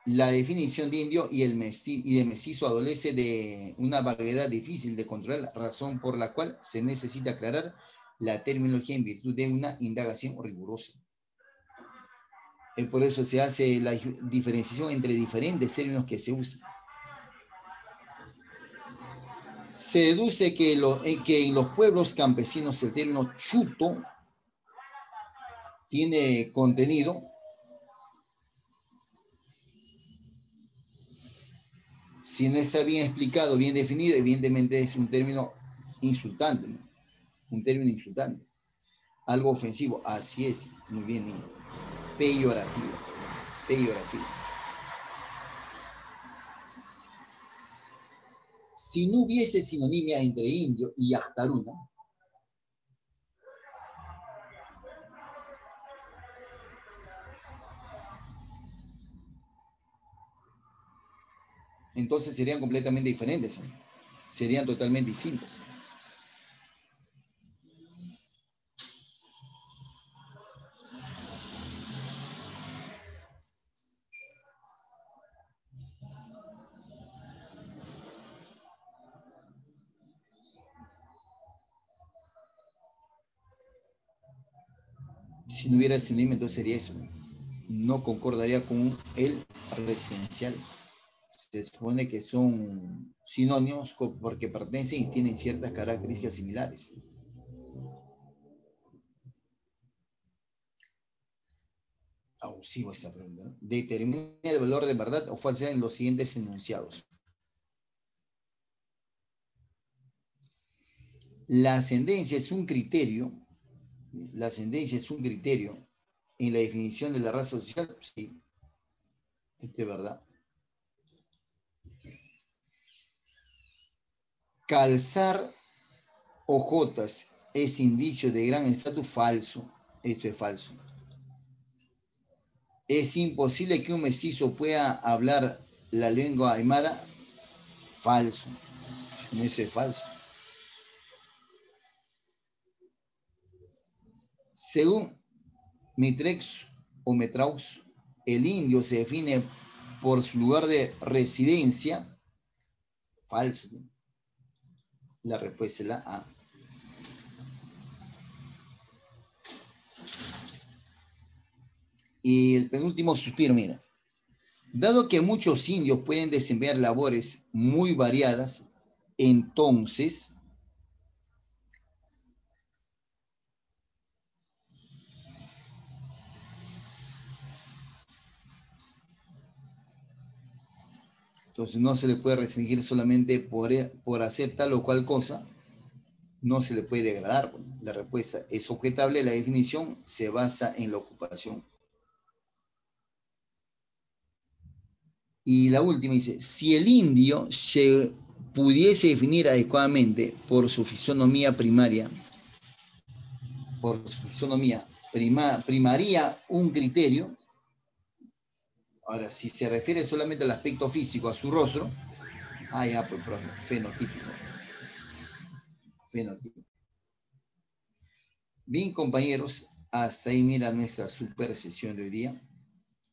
La definición de indio y de mestizo adolece de una vaguedad difícil de controlar, razón por la cual se necesita aclarar la terminología en virtud de una indagación rigurosa. Por eso se hace la diferenciación entre diferentes términos que se usan. Se deduce que en los pueblos campesinos el término chuto tiene contenido si no está bien explicado, bien definido, evidentemente es un término insultante, ¿no? Un término insultante. Algo ofensivo, así es, muy bien, niño. Peyorativo, peyorativo. Si no hubiese sinonimia entre indio y yachtaruna, entonces serían completamente diferentes, ¿no? Serían totalmente distintos. Si no hubiera sinónimo, entonces sería eso. No concordaría con el residencial. Se supone que son sinónimos porque pertenecen y tienen ciertas características similares. Abusivo esta pregunta, ¿no? Determina el valor de verdad o falsedad en los siguientes enunciados. La ascendencia es un criterio. La ascendencia es un criterio en la definición de la raza social. Sí, esto es verdad. Calzar ojotas es indicio de gran estatus. Falso. Esto es falso. Es imposible que un mestizo pueda hablar la lengua aymara. Falso. Eso es falso. Según Mitrex o Metraus, el indio se define por su lugar de residencia. Falso. La respuesta es la A. Y el penúltimo suspiro, mira. Dado que muchos indios pueden desempeñar labores muy variadas, entonces no se le puede restringir solamente por hacer tal o cual cosa, no se le puede degradar. La respuesta es objetable, la definición se basa en la ocupación. Y la última dice, si el indio se pudiese definir adecuadamente por su fisonomía primaria, primaría un criterio. Ahora, si se refiere solamente al aspecto físico, a su rostro, ya, pues, fenotípico. Fenotípico. Bien, compañeros, hasta ahí mira nuestra super sesión de hoy día.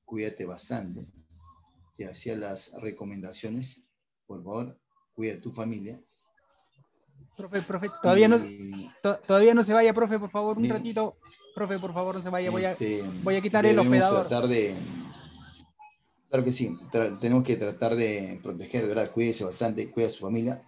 Cuídate bastante. Te hacía las recomendaciones. Por favor, cuida a tu familia. Profe, todavía no se vaya, profe, por favor, un ratito. Profe, por favor, no se vaya. Voy a quitar el hospedador. Claro que sí, tenemos que tratar de proteger, de verdad, cuídese bastante, cuida a su familia.